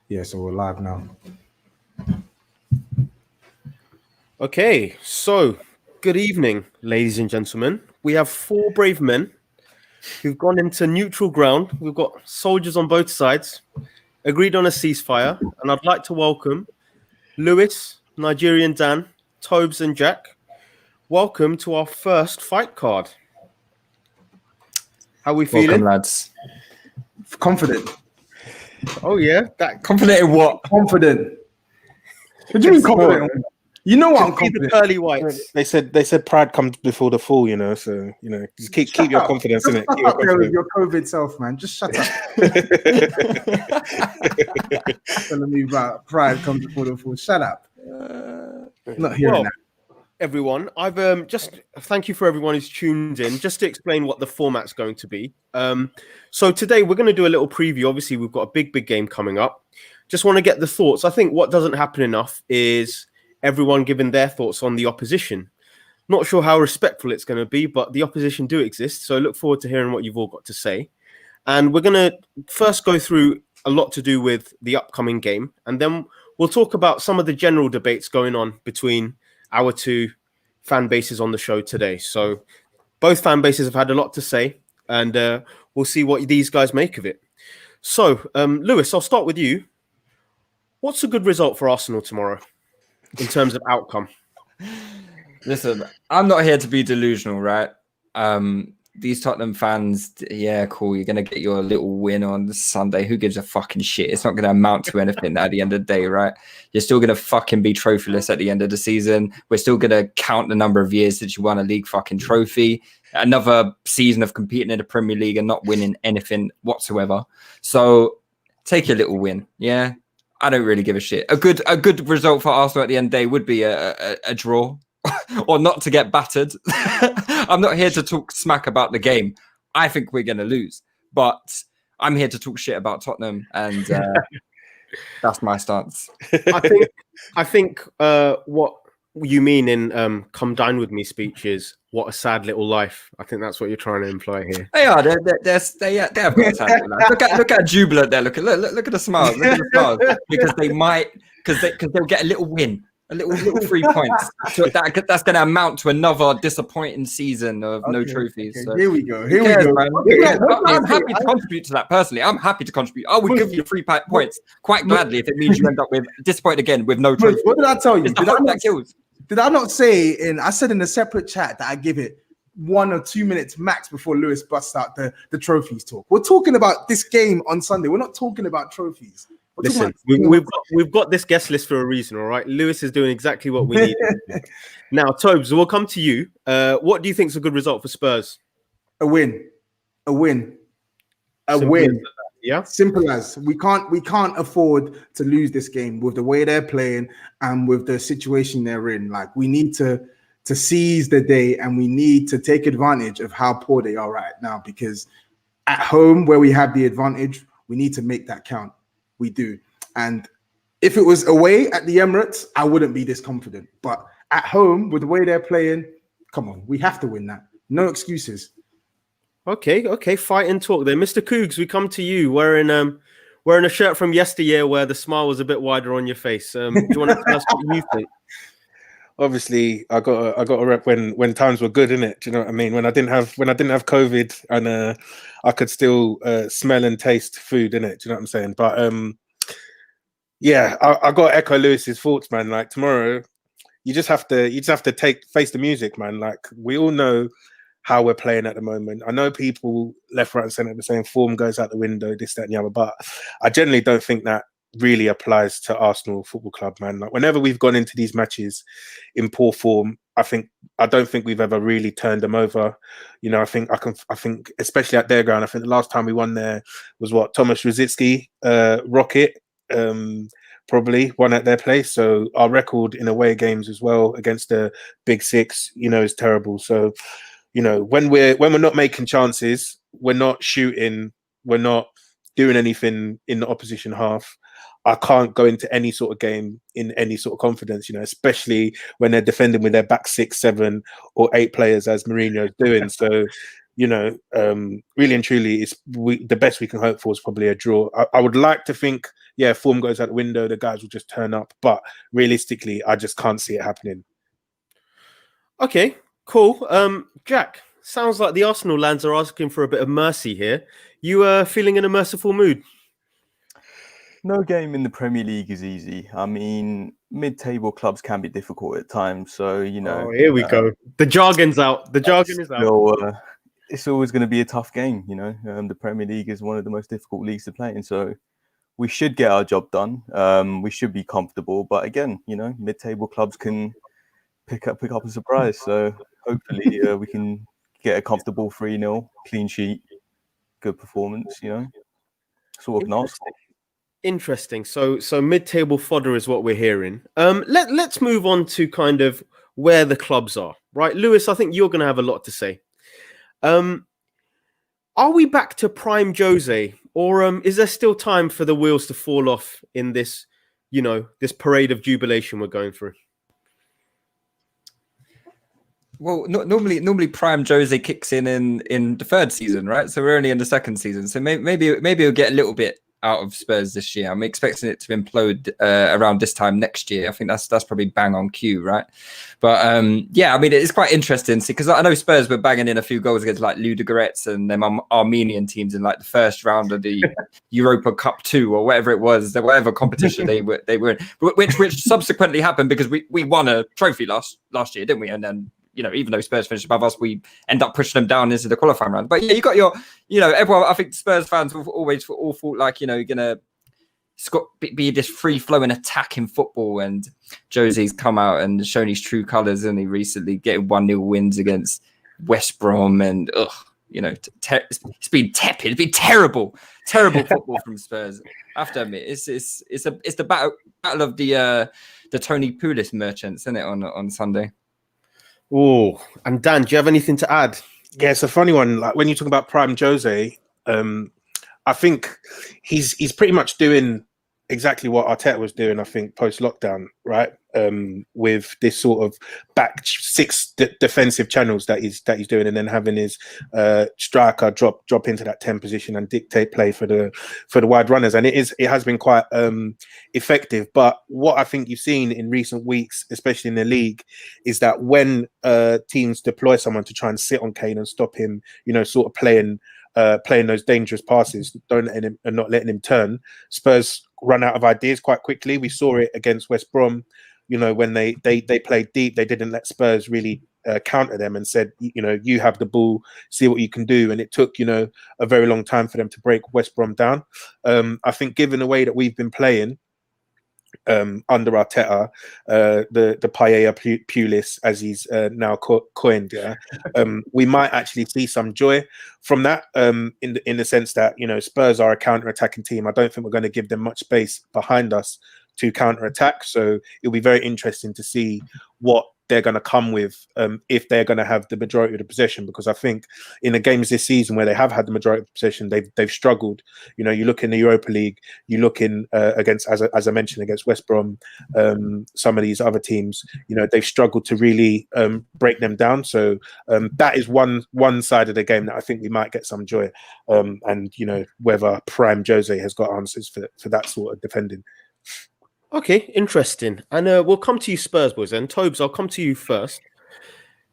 Yeah, so we're live now. Okay, so good evening, ladies and gentlemen. We have four brave men who've gone into neutral ground. We've got soldiers on both sides, agreed on a ceasefire, and I'd like to welcome Lewis, Nigerian Dan, Tobes, and Jack. Welcome to our first fight card. How we feeling? Welcome, lads. Confident. Oh yeah, that Confident in what? Confident. What do you mean confident? You know what I'm the confident. pearly whites. They said pride comes before the fall, you know. So just keep your confidence in it. Shut up there with your COVID self, man. Just shut up. Telling me about pride comes before the fall. Shut up. Not hearing that. Everyone, I've just thank you for everyone who's tuned in. Just to explain what the format's going to be. So today we're going to do a little preview. Obviously, we've got a big game coming up. Just want to get the thoughts. I think what doesn't happen enough is everyone giving their thoughts on the opposition. Not sure how respectful it's going to be, but the opposition do exist. So I look forward to hearing what you've all got to say. And we're going to first go through a lot to do with the upcoming game, and then we'll talk about some of the general debates going on between our two fan bases on the show today. So both fan bases have had a lot to say, and we'll see what these guys make of it. So, Lewis, I'll start with you. What's a good result for Arsenal tomorrow in terms of outcome? Listen, I'm not here to be delusional, right? These Tottenham fans, yeah, cool. You're going to get your little win on Sunday. Who gives a fucking shit? It's not going to amount to anything at the end of the day, right? You're still going to fucking be trophyless at the end of the season. We're still going to count the number of years that you won a league fucking trophy. Another season of competing in the Premier League and not winning anything whatsoever. So take your little win, yeah? I don't really give a shit. A good result for Arsenal at the end of the day would be a draw. Or not to get battered. I'm not here to talk smack about the game. I think we're going to lose. But I'm here to talk shit about Tottenham. And that's my stance. I think what you mean in come dine with me speech is what a sad little life. I think that's what you're trying to imply here. They are. They have got a sad little life. Look at jubilant there. Look at the smiles. Look at the smiles. Because they'll get a little win. A little 3 points. So that's going to amount to another disappointing season of no trophies. Okay. So Here we go. I'm happy to contribute to that personally. I'm happy to contribute. I would give you 3 points quite gladly if it means you end up with disappointed again with no trophy. What did I tell you? Did I not say I said in a separate chat that I give it 1 or 2 minutes max before Lewis busts out the trophies talk? We're talking about this game on Sunday. We're not talking about trophies. Listen, we've got this guest list for a reason, all right? Lewis is doing exactly what we need. Now, Tobes, we'll come to you. What do you think is a good result for Spurs? A win. Yeah. Simple as. We can't afford to lose this game with the way they're playing and with the situation they're in. Like, we need to seize the day, and we need to take advantage of how poor they are right now, because at home where we have the advantage, we need to make that count. We do. And if it was away at the Emirates, I wouldn't be this confident. But at home, with the way they're playing, come on, we have to win that. No excuses. Okay. Fight and talk there. Mr. Cougs, we come to you wearing a shirt from yesteryear where the smile was a bit wider on your face. Do you want to tell us what you think? Obviously, I got a rep when times were good, innit? Do you know what I mean? When I didn't have COVID and I could still smell and taste food, innit? Do you know what I'm saying? But I got to echo Lewis's thoughts, man. Like, tomorrow, you just have to face the music, man. Like, we all know how we're playing at the moment. I know people left, right, and centre are saying form goes out the window, this, that, and the other, but I generally don't think that really applies to Arsenal Football Club, man. Like, whenever we've gone into these matches in poor form, I don't think we've ever really turned them over. You know, I think especially at their ground, I think the last time we won there was Thomas Rosicky, Rocket, probably won at their place. So our record in away games as well against the big six, is terrible. So, when we're not making chances, we're not shooting, we're not doing anything in the opposition half, I can't go into any sort of game in any sort of confidence, especially when they're defending with their back 6, 7 or 8 players as Mourinho's doing. So, really and truly, the best we can hope for is probably a draw. I would like to think yeah, form goes out the window, the guys will just turn up. But realistically, I just can't see it happening. Okay, cool. Jack, sounds like the Arsenal lads are asking for a bit of mercy here. You feeling in a merciful mood? No game in the Premier League is easy. I mean, mid-table clubs can be difficult at times. So, you know. Oh, here we go. The jargon's out. The jargon is out. It's always going to be a tough game, you know. The Premier League is one of the most difficult leagues to play in. So we should get our job done. We should be comfortable. But again, you know, mid-table clubs can pick up a surprise. So hopefully we can get a comfortable 3-0, clean sheet, good performance, you know. That's all we can ask for. Interesting. So mid-table fodder is what we're hearing. Let's move on to kind of where the clubs are, right? Lewis, I think you're going to have a lot to say. Are we back to prime Jose, or is there still time for the wheels to fall off in this, you know, this parade of jubilation we're going through? Well, normally prime Jose kicks in the third season, right? So we're only in the second season. So maybe we'll get a little bit out of Spurs this year. I'm expecting it to implode around this time next year. I think that's probably bang on cue, right? But yeah, I mean, it's quite interesting because I know Spurs were banging in a few goals against like Ludogorets and them Armenian teams in like the first round of the Europa Cup 2 or whatever it was, whatever competition they were in, which subsequently happened because we won a trophy last year, didn't we? And then, you know, even though Spurs finished above us, we end up pushing them down into the qualifying round. But yeah, you got your, you know, everyone, I think Spurs fans will always all thought like, you know, you're going to be this free-flowing attack in football. And Jose's come out and shown his true colours, and he recently getting 1-0 wins against West Brom. And, you know, it's been tepid. It's been terrible football from Spurs. I have to admit, it's the battle of the Tony Pulis merchants, isn't it, on Sunday? Oh, and Dan, do you have anything to add? Yeah, it's a funny one. Like when you talk about prime Jose, I think he's pretty much doing exactly what Arteta was doing, I think, post-lockdown, right? With this sort of back six defensive channels that he's doing, and then having his striker drop into that 10 position and dictate play for the wide runners, and it has been quite effective. But what I think you've seen in recent weeks, especially in the league, is that when teams deploy someone to try and sit on Kane and stop him, you know, sort of playing those dangerous passes, not letting him turn, Spurs run out of ideas quite quickly. We saw it against West Brom, you know, when they played deep, they didn't let Spurs really counter them and said, you know, you have the ball, see what you can do. And it took, you know, a very long time for them to break West Brom down. I think given the way that we've been playing under Arteta, the Paella Pulis, as he's now coined, we might actually see some joy from that, in the sense that, you know, Spurs are a counter-attacking team. I don't think we're going to give them much space behind us to counter-attack, so it'll be very interesting to see what they're going to come with if they're going to have the majority of the possession, because I think in the games this season where they have had the majority of possession, they've struggled. You know, you look in the Europa League, you look in against, as I mentioned, against West Brom, some of these other teams, you know, they've struggled to really break them down. So that is one side of the game that I think we might get some joy, and, you know, whether prime Jose has got answers for that sort of defending. Okay, interesting. And we'll come to you, Spurs boys. And Tobes, I'll come to you first.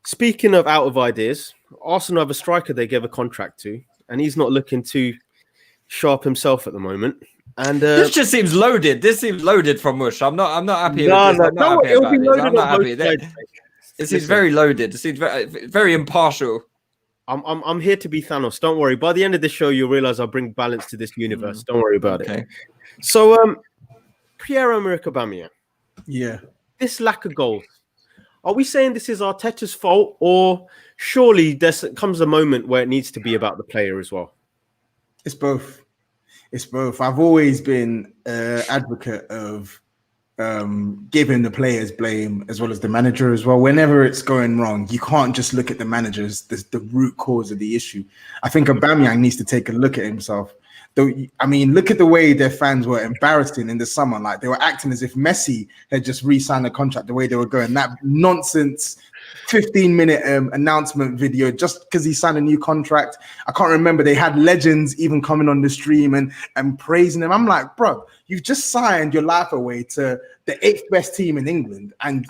Speaking of out of ideas, Arsenal have a striker they gave a contract to, and he's not looking too sharp himself at the moment. And this just seems loaded. This seems loaded from Mush. I'm not happy with this. I'm not happy. This is very loaded. This is very impartial. I'm here to be Thanos. Don't worry. By the end of the show, you'll realize I'll bring balance to this universe. Don't worry about it. So, Pierre-Emerick Aubameyang. Yeah. This lack of goals. Are we saying this is Arteta's fault, or surely there comes a moment where it needs to be about the player as well? It's both. It's both. I've always been an advocate of giving the players blame as well as the manager as well. Whenever it's going wrong, you can't just look at the manager as the root cause of the issue. I think Aubameyang needs to take a look at himself. I mean, look at the way their fans were embarrassing in the summer. Like, they were acting as if Messi had just re-signed a contract the way they were going. That nonsense 15-minute announcement video just because he signed a new contract. I can't remember. They had legends even coming on the stream and praising him. I'm like, bro, you've just signed your life away to the 8th best team in England, and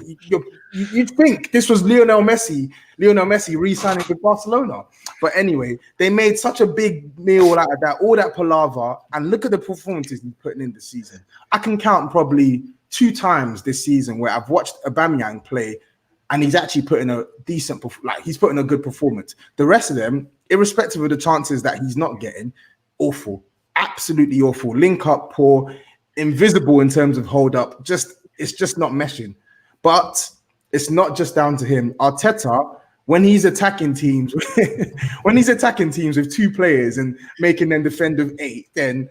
you'd think this was Lionel Messi re-signing with Barcelona. But anyway, they made such a big meal out of that, all that palaver, and look at the performances he's putting in this season. I can count probably 2 times this season where I've watched Aubameyang play, and he's actually putting a decent, he's putting a good performance. The rest of them, irrespective of the chances that he's not getting, awful, absolutely awful. Link up poor, invisible in terms of hold up. It's just not meshing. But it's not just down to him. Arteta, when he's attacking teams, with 2 players and making them defend with 8, then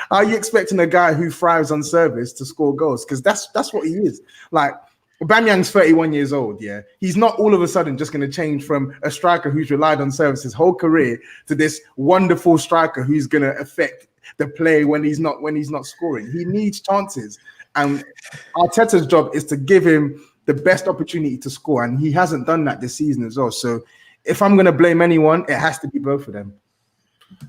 are you expecting a guy who thrives on service to score goals? Because that's what he is. Like, Aubameyang's 31 years old, yeah. He's not all of a sudden just going to change from a striker who's relied on service his whole career to this wonderful striker who's going to affect the play when he's not scoring. He needs chances. And Arteta's job is to give him the best opportunity to score, and he hasn't done that this season as well. So if I'm going to blame anyone, it has to be both of them.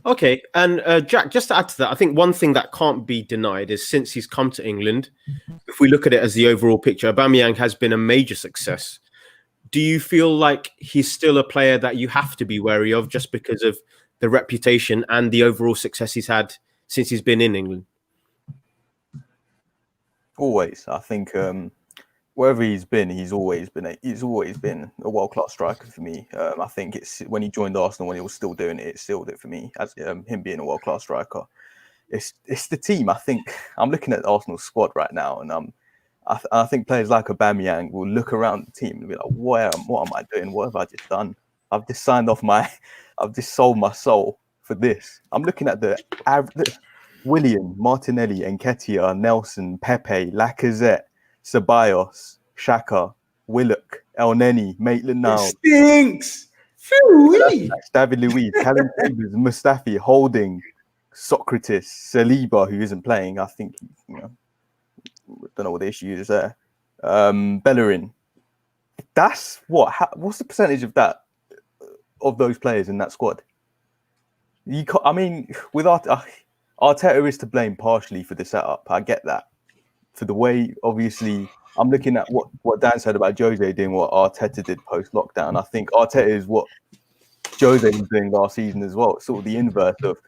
Okay, and Jack, just to add to that, I think one thing that can't be denied is since he's come to England, if we look at it as the overall picture, Aubameyang has been a major success. Do you feel like he's still a player that you have to be wary of just because of the reputation and the overall success he's had since he's been in England? Always, I think wherever he's always been a world-class striker for me. I think it's when he joined Arsenal, when he was still doing it, it sealed it for me as him being a world-class striker. It's the team. I think I'm looking at Arsenal's squad right now, and I think players like Aubameyang will look around the team and be like, what am I doing? What have I just done? I've just sold my soul for this. I'm looking at the Willian, Martinelli, Nketiah, Nelson, Pepe, Lacazette, Ceballos, Xhaka, Willock, El Neni, Maitland-Niles. Stinks! David Luiz, Callum Chambers, Mustafi, Holding, Socrates, Saliba, who isn't playing. I think, don't know what the issue is there. Bellerin. That's what's the percentage of that, of those players in that squad? With Arteta is to blame partially for the setup. I get that. For the way, obviously, I'm looking at what Dan said about Jose doing what Arteta did post-lockdown. I think Arteta is what Jose was doing last season as well. It's sort of the inverse of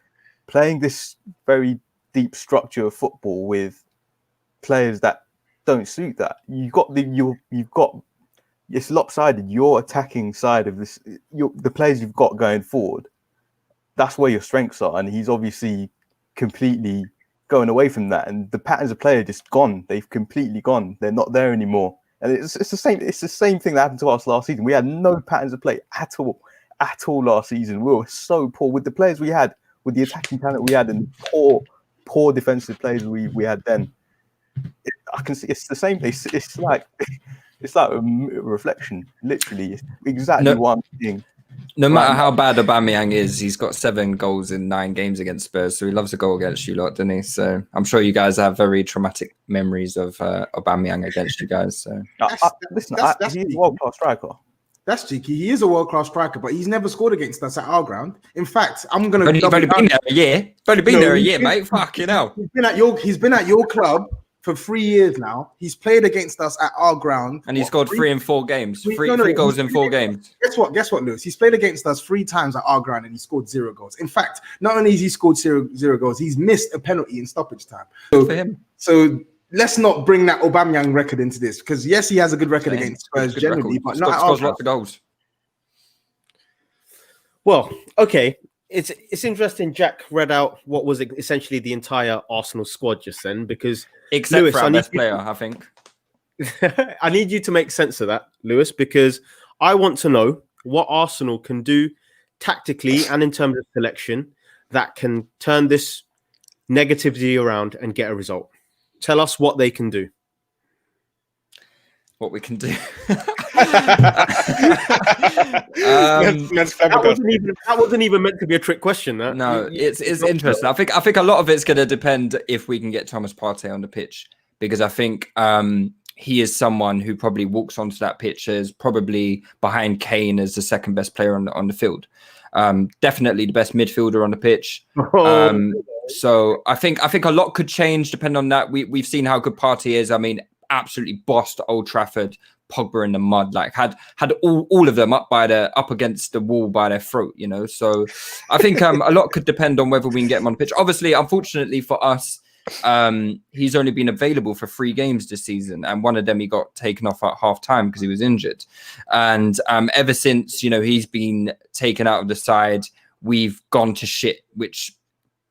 playing this very deep structure of football with players that don't suit that. You've got it's lopsided. Your attacking side of this, the players you've got going forward, that's where your strengths are. And he's obviously completely going away from that, and the patterns of play are just gone. They've completely gone. They're not there anymore. And it's the same thing that happened to us last season. We had no patterns of play at all last season. We were so poor with the players we had, with the attacking talent we had, and poor defensive players we had then. I can see it's the same. It's like a reflection. Literally, it's exactly what I'm seeing. No matter how bad Aubameyang is, he's got 7 goals in 9 games against Spurs, so he loves a goal against you lot, doesn't he? So I'm sure you guys have very traumatic memories of Aubameyang against you guys. So he's a world-class striker. That's cheeky. He is a world-class striker, but he's never scored against us at our ground. In fact, I'm going to... You've only been there a year. Only been there a year, mate. Fucking hell. He's been at your club for 3 years now. He's played against us at our ground. And he scored 3 in 4 games. Three goals in 4 games. Guess what, Lewis? He's played against us 3 times at our ground and he scored 0 goals. In fact, not only has he scored zero goals, he's missed a penalty in stoppage time. So, for him. So let's not bring that Aubameyang record into this, because yes, he has a good record against Spurs generally, but not at our scores lots of goals. Well, okay. It's interesting. Jack read out what was essentially the entire Arsenal squad just then, because except Lewis, for our best player, I think. I need you to make sense of that, Lewis, because I want to know what Arsenal can do tactically and in terms of selection that can turn this negativity around and get a result. Tell us what they can do. What we can do. That wasn't even meant to be a trick question. That no, it's interesting. I think a lot of it's going to depend if we can get Thomas Partey on the pitch, because I think he is someone who probably walks onto that pitch as probably behind Kane as the second best player on the field. Definitely the best midfielder on the pitch. So I think a lot could change depending on that. We've seen how good Partey is. I mean, absolutely bossed Old Trafford, Pogba in the mud, like had all of them up against the wall by their throat, you know. So I think a lot could depend on whether we can get him on the pitch. Obviously, unfortunately for us, he's only been available for 3 games this season, and one of them he got taken off at half time because he was injured. And ever since, you know, he's been taken out of the side, we've gone to shit, which,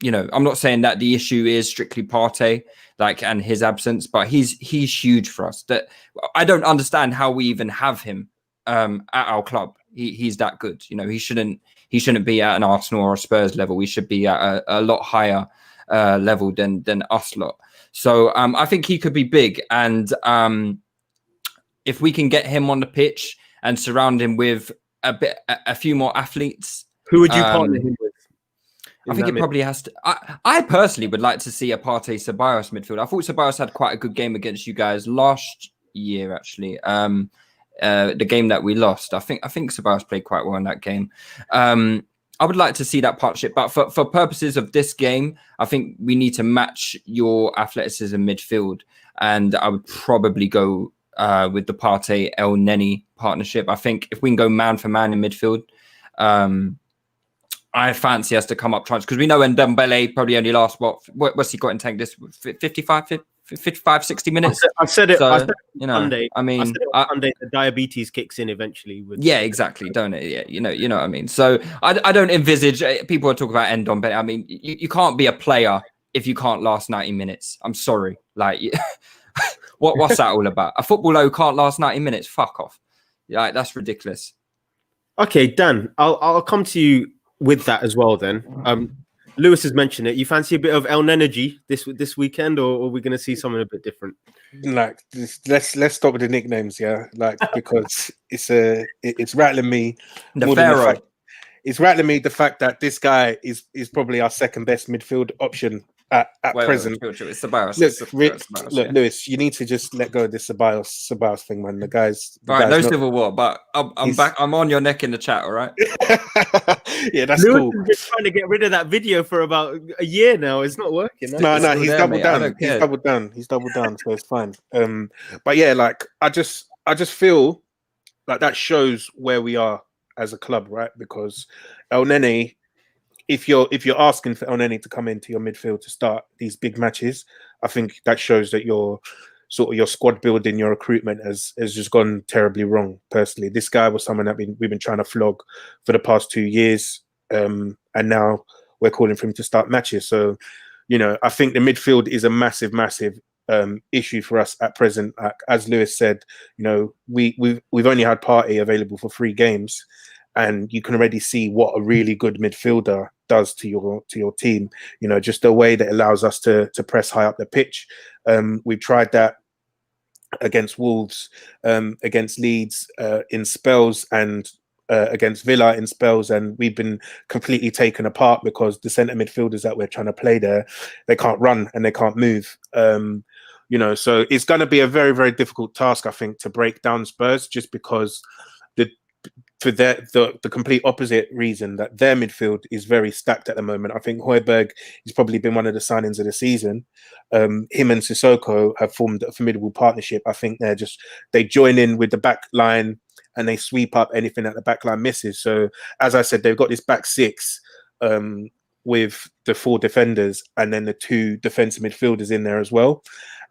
you know, I'm not saying that the issue is strictly Partey, like, and his absence, but he's huge for us. That I don't understand how we even have him at our club. He's that good. You know, he shouldn't be at an Arsenal or a Spurs level. We should be at a lot higher level than us lot. So I think he could be big, and if we can get him on the pitch and surround him with a few more athletes, who would you partner him with? I think it probably has to. I personally would like to see a Partey Ceballos midfield. I thought Ceballos had quite a good game against you guys last year, actually. The game that we lost, I think Ceballos played quite well in that game. I would like to see that partnership, but for purposes of this game, I think we need to match your athleticism midfield, and I would probably go with the Partey El Neni partnership. I think if we can go man for man in midfield, I fancy us to come up trumps, because we know Ndombele probably only lasts what's he got in tank this 55, 60 minutes. I said it. So, I said it you know, Monday. I mean, Monday, the diabetes kicks in eventually. Yeah, exactly. Don't it? Yeah, you know what I mean. So I don't envisage people are talking about Ndombele. I mean, you can't be a player if you can't last 90 minutes. I'm sorry. Like, what's that all about? A footballer who can't last 90 minutes? Fuck off. Like, that's ridiculous. Okay, Dan, I'll come to you with that as well then. Lewis has mentioned it. You fancy a bit of El Nenergy this weekend, or are we going to see something a bit different? Like, let's stop with the nicknames, yeah. Like, because it's rattling me. It's rattling me the fact that this guy is probably our second best midfield option at present. It's Ceballos. Look, Lewis, you need to just let go of this Ceballos thing, man. The guy's civil war, but I'm back. I'm on your neck in the chat, all right? Yeah, that's Lewis cool. has been trying to get rid of that video for about a year now. It's not working. No, he's doubled down. He's doubled down, so it's fine. But yeah, like I just feel like that shows where we are as a club, right? Because El Neni, if you're asking for El Neni to come into your midfield to start these big matches, I think that shows that your squad building, your recruitment has just gone terribly wrong. Personally, this guy was someone that we've been trying to flog for the past 2 years, and now we're calling for him to start matches. So, you know, I think the midfield is a massive issue for us at present. As Lewis said, you know, we've only had Partey available for 3 games, and you can already see what a really good midfielder does to your team. You know, just the way that allows us to press high up the pitch. We've tried that against Wolves, against Leeds in spells, and against Villa in spells, and we've been completely taken apart because the centre midfielders that we're trying to play there, they can't run and they can't move. You know, so it's going to be a very, very difficult task, I think, to break down Spurs, just because the complete opposite reason that their midfield is very stacked at the moment. I think Højbjerg has probably been one of the signings of the season. Him and Sissoko have formed a formidable partnership. I think they join in with the back line and they sweep up anything that the back line misses. So, as I said, they've got this back 6 with the 4 defenders and then the 2 defensive midfielders in there as well.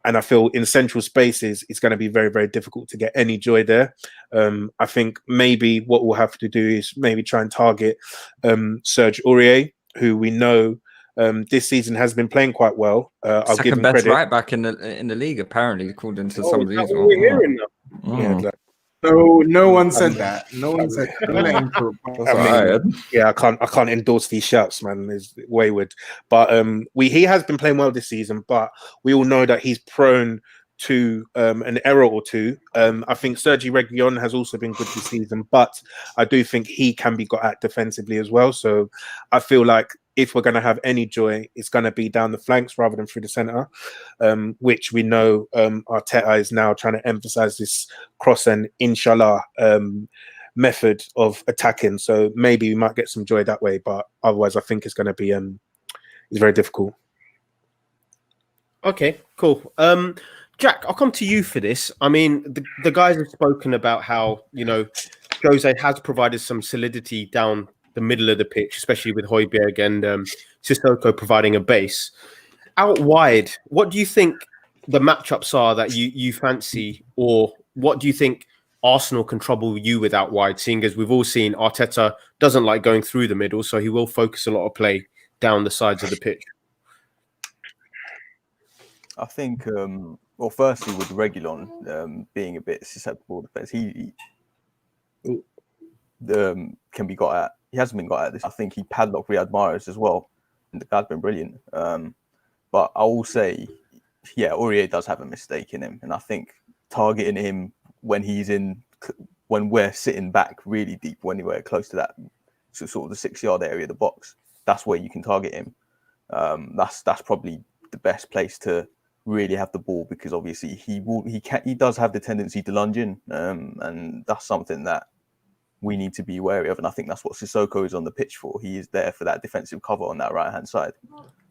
And I feel in central spaces, it's going to be very, very difficult to get any joy there. I think maybe what we'll have to do is maybe try and target Serge Aurier, who we know this season has been playing quite well. I'll give him credit. Right back in the league, apparently, according to some of these. We're hearing now. Yeah, no one said that. No one said that. Yeah, I can't endorse these shouts, man. It's wayward. But he has been playing well this season, but we all know that he's prone to an error or two. I think Sergi Reguilon has also been good this season, but I do think he can be got at defensively as well. So I feel like if we're going to have any joy, it's going to be down the flanks rather than through the centre, which we know Arteta is now trying to emphasise this cross and inshallah method of attacking. So maybe we might get some joy that way, but otherwise I think it's going to be it's very difficult. Okay, cool. Jack, I'll come to you for this. I mean, the guys have spoken about how, Jose has provided some solidity down the middle of the pitch, especially with Højbjerg and Sissoko providing a base. Out wide, what do you think the matchups are that you fancy, or what do you think Arsenal can trouble you with out wide, seeing as we've all seen Arteta doesn't like going through the middle, so he will focus a lot of play down the sides of the pitch? I think, well, firstly, with Reguilon being a bit susceptible to defence, he can be got at. He hasn't been got at this. I think he padlocked Riyad Mahrez as well, and the guy's been brilliant. But I will say, yeah, Aurier does have a mistake in him, and I think targeting him when we're sitting back really deep, when we're close to that sort of the 6-yard area of the box, that's where you can target him. That's probably the best place to really have the ball, because obviously he does have the tendency to lunge in, and that's something that we need to be wary of. And I think that's what Sissoko is on the pitch for. He is there for that defensive cover on that right hand side.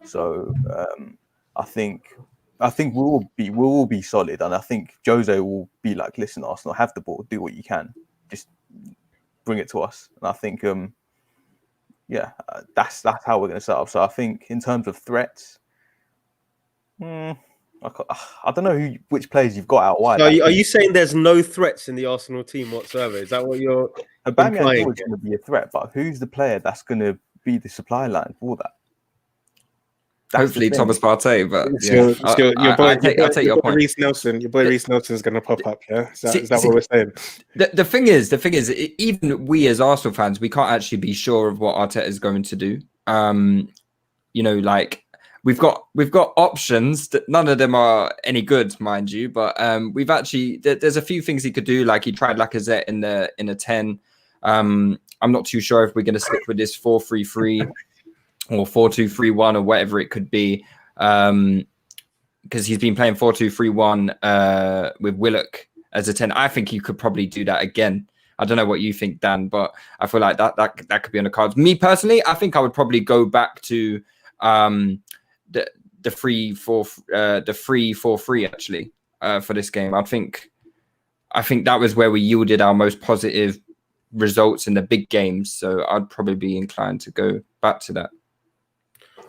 So I think we'll all be solid, and I think Jose will be like, listen, Arsenal, have the ball, do what you can, just bring it to us. And I think that's how we're going to set up. So I think in terms of threats, I don't know which players you've got out wide. So are you saying there's no threats in the Arsenal team whatsoever? Is that what you're Aubameyang is going to be a threat, but who's the player that's going to be the supply line for that? Hopefully Thomas Partey, but I'll take your point. Reece Nelson, your boy Reece Nelson is going to pop up. Yeah, is that what we're saying? The thing is, even we as Arsenal fans, we can't actually be sure of what Arteta is going to do. Like we've got options that none of them are any good, mind you. But we've actually there's a few things he could do. Like he tried Lacazette in a 10. I'm not too sure if we're going to stick with this 4-3-3. Or 4-2-3-1 or whatever it could be, because he's been playing 4-2-3-1 with Willock as a 10. I think he could probably do that again. I don't know what you think, Dan, but I feel like that could be on the cards. Me personally, I think I would probably go back to the 3-4-3 actually for this game. I think that was where we yielded our most positive results in the big games. So I'd probably be inclined to go back to that.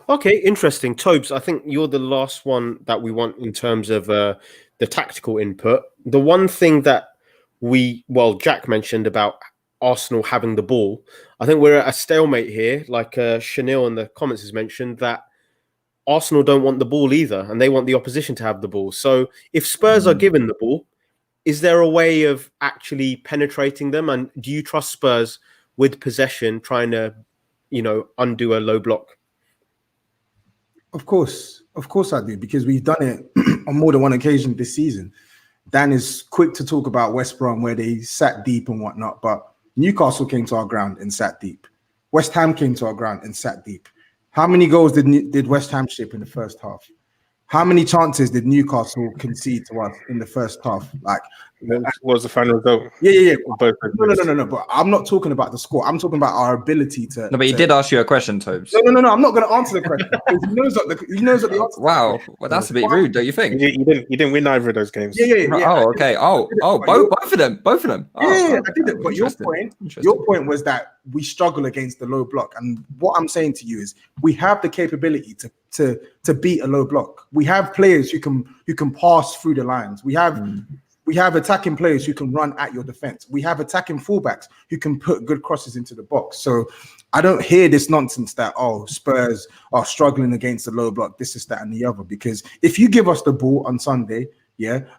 Okay, interesting. Tobes, I think you're the last one that we want in terms of the tactical input. The one thing that Jack mentioned about Arsenal having the ball, I think we're at a stalemate here. Like Chanel in the comments has mentioned that Arsenal don't want the ball either, and they want the opposition to have the ball. So if Spurs are given the ball, is there a way of actually penetrating them? And do you trust Spurs with possession trying to, undo a low block? Of course I do, because we've done it on more than one occasion this season. Dan is quick to talk about West Brom where they sat deep and whatnot, but Newcastle came to our ground and sat deep. West Ham came to our ground and sat deep. How many goals did West Ham ship in the first half? How many chances did Newcastle concede to us in the first half? Like, what was the final result? Yeah. No. But I'm not talking about the score. I'm talking about our ability to. No, but he did ask you a question, Tobes. No. I'm not going to answer the question. He knows what the answer. Wow, well, that's a bit rude, don't you think? You didn't win either of those games. Yeah. Oh, okay. Both of them. Yeah, I did it. But your point was that we struggle against the low block, and what I'm saying to you is we have the capability to beat a low block. We have players who can pass through the lines. We have attacking players who can run at your defense. We have attacking fullbacks who can put good crosses into the box. So I don't hear this nonsense that, Spurs are struggling against the low block, this is that and the other. Because if you give us the ball on Sunday,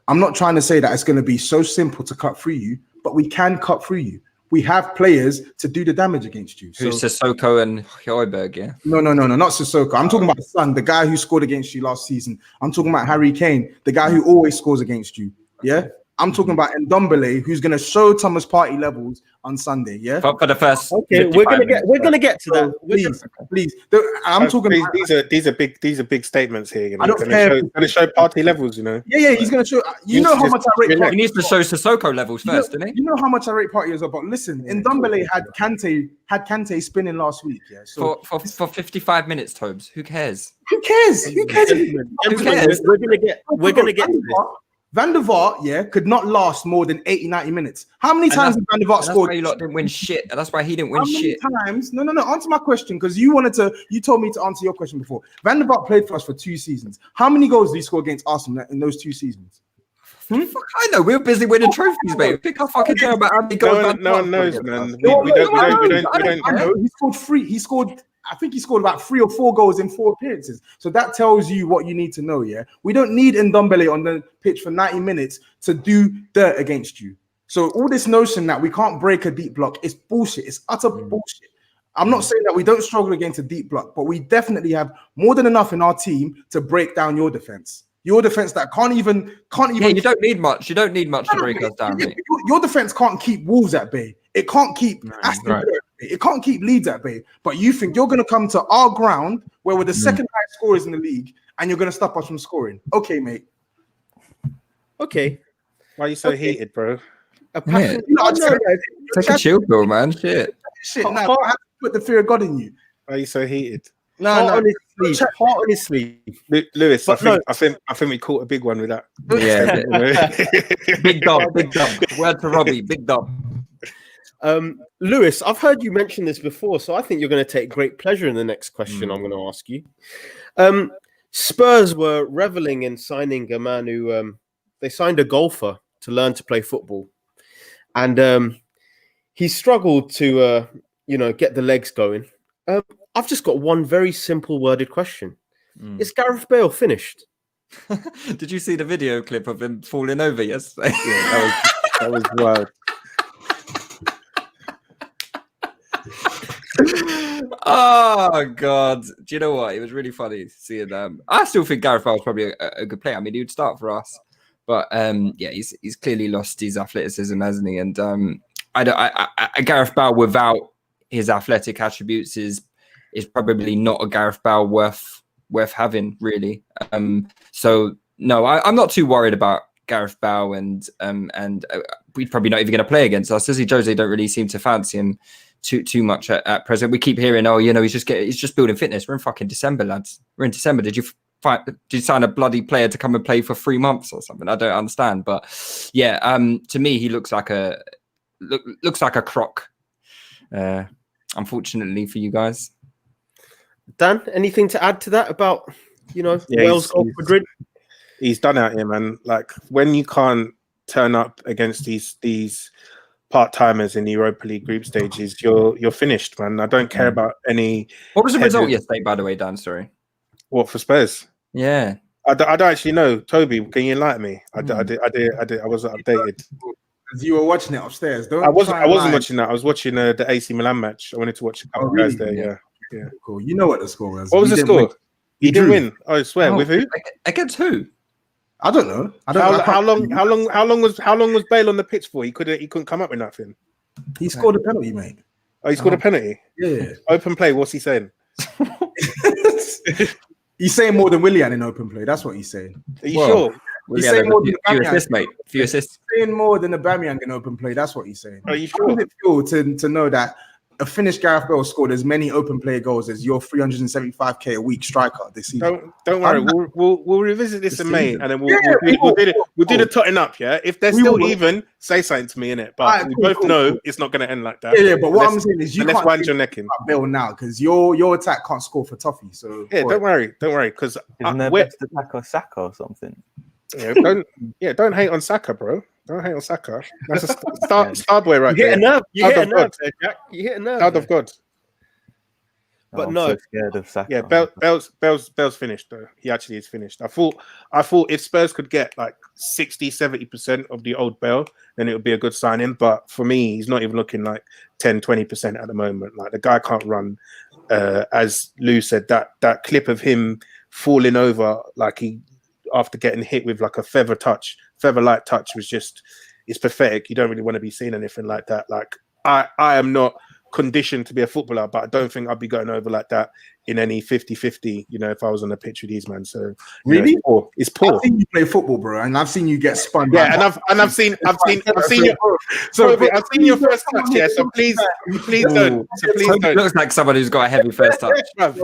I'm not trying to say that it's going to be so simple to cut through you, but we can cut through you. We have players to do the damage against you. Who's Sissoko and Højbjerg, yeah? No, not Sissoko. I'm talking about Son, the guy who scored against you last season. I'm talking about Harry Kane, the guy who always scores against you. Yeah? I'm talking about Ndombele, who's going to show Thomas Partey levels on Sunday. Yeah. For the first. Okay, we're gonna get to that. Please. I'm talking. These are big statements here. You know, I don't care. Going to show Partey levels. You know. Yeah, he's going to show. You know how much I rate. He needs to show Sissoko levels first, doesn't he? You know how much I rate Partey as well. But listen, Ndombele had Kante spinning last week. Yeah. So for 55 minutes, Tobes. Who cares? Who cares? Who cares? Who cares? We're gonna get to this. Van der Vaart, could not last more than 80, 90 minutes. How many times did Van der Vaart score? That's why you lot didn't win shit. That's why he didn't win shit. How many times? No. Answer my question, because you told me to answer your question before. Van der Vaart played for us for 2 seasons. How many goals did he score against Arsenal in those 2 seasons? Fuck, I know. We're busy winning trophies, mate. Pick our fucking care about how many goals. No one knows, man. We don't. I know. He scored 3. I think he scored about 3 or 4 goals in 4 appearances. So that tells you what you need to know, yeah? We don't need Ndombele on the pitch for 90 minutes to do dirt against you. So all this notion that we can't break a deep block is bullshit. It's utter bullshit. I'm not saying that we don't struggle against a deep block, but we definitely have more than enough in our team to break down your defense. Your defense that can't even. Yeah, you don't need much. You don't need much to break us down, mate. Your defense can't keep Wolves at bay. It can't keep Aston Villa. It can't keep Leeds at bay. But you think you're going to come to our ground where we're the second highest scorers in the league and you're going to stop us from scoring? Okay, mate. Okay. Why are you so heated, bro? Take a chill, bro, man. Shit. Now, I have to put the fear of God in you. Why are you so heated? No. Honestly. Lewis, I think we caught a big one with that. Yeah. Big dub. Word to Robbie, big dub. Lewis, I've heard you mention this before, so I think you're going to take great pleasure in the next question I'm going to ask you. Spurs were reveling in signing a man who they signed a golfer to learn to play football, and he struggled to get the legs going. I've just got one very simple worded question: Is Gareth Bale finished? Did you see the video clip of him falling over yesterday? Yeah, that was wild. Oh God! Do you know what? It was really funny seeing them. I still think Gareth Bale is probably a good player. I mean, he would start for us, but he's clearly lost his athleticism, hasn't he? And Gareth Bale without his athletic attributes is probably not a Gareth Bale worth having, really. So no, I'm not too worried about Gareth Bale, and we're probably not even going to play against us. Jose don't really seem to fancy him too much at present. We keep hearing, he's just building fitness. We're in fucking December, lads. We're in December. Did you sign a bloody player to come and play for 3 months or something? I don't understand. But yeah, to me, he looks like a crock. Unfortunately for you guys. Dan, anything to add to that about Wales Golf Madrid? He's done out here, man. Like, when you can't turn up against these part-timers in the Europa League group stages, you're finished, man. I don't care about any. What was the result yesterday, by the way, Dan? Sorry. What, for Spurs? Yeah. I don't actually know. Toby, can you enlighten me? I wasn't updated. You were watching it upstairs, don't I wasn't watching that. I was watching the AC Milan match. I wanted to watch a couple of guys there. Yeah. Cool. You know what the score was. What was the score? You didn't win. I swear. With who? Against who? I don't know. How long was Bale on the pitch for? He couldn't come up with nothing. He scored a penalty, mate. Oh, he scored a penalty? Yeah. Open play, what's he saying? He's saying more than Willian in open play. That's what he's saying. Are you sure? He's saying more than few assists, mate. Few assists. He's saying more than Aubameyang in open play. That's what he's saying. Are you sure? How does it feel to know that a Finnish Gareth Bale scored as many open play goals as your 375k a week striker this season? Don't worry. We'll revisit this in May, and then we'll do the totting up. Yeah, if they're still even, say something to me in it. But we both know it's not going to end like that. Yeah. But what I'm saying is, you can't wind your neck in Bale now because your attack can't score for Toffee. So yeah, don't worry. Because isn't there best attacker Saka or something? Yeah, don't hate on Saka, bro. Don't hate on Saka. That's a star boy right there. You hit a nerve there, Jack. You hit a nerve. Child of God. But I'm no, so scared of Saka. Yeah, Bale's finished though. He actually is finished. I thought if Spurs could get like 60-70% of the old Bale, then it would be a good signing. But for me, he's not even looking like 10-20% at the moment. Like, the guy can't run. As Lou said, that clip of him falling over like he after getting hit with like a feather Feather Light Touch was just, it's pathetic. You don't really want to be seeing anything like that. Like I am not conditioned to be a footballer, but I don't think I'd be going over like that in any 50-50, you know, if I was on the pitch with these men. So really, it's poor. I've seen you play football, bro, and I've seen you get spun. Yeah, and I've seen your first touch. Yeah, so please don't. So please don't. Looks like somebody who's got a heavy first touch. Toby's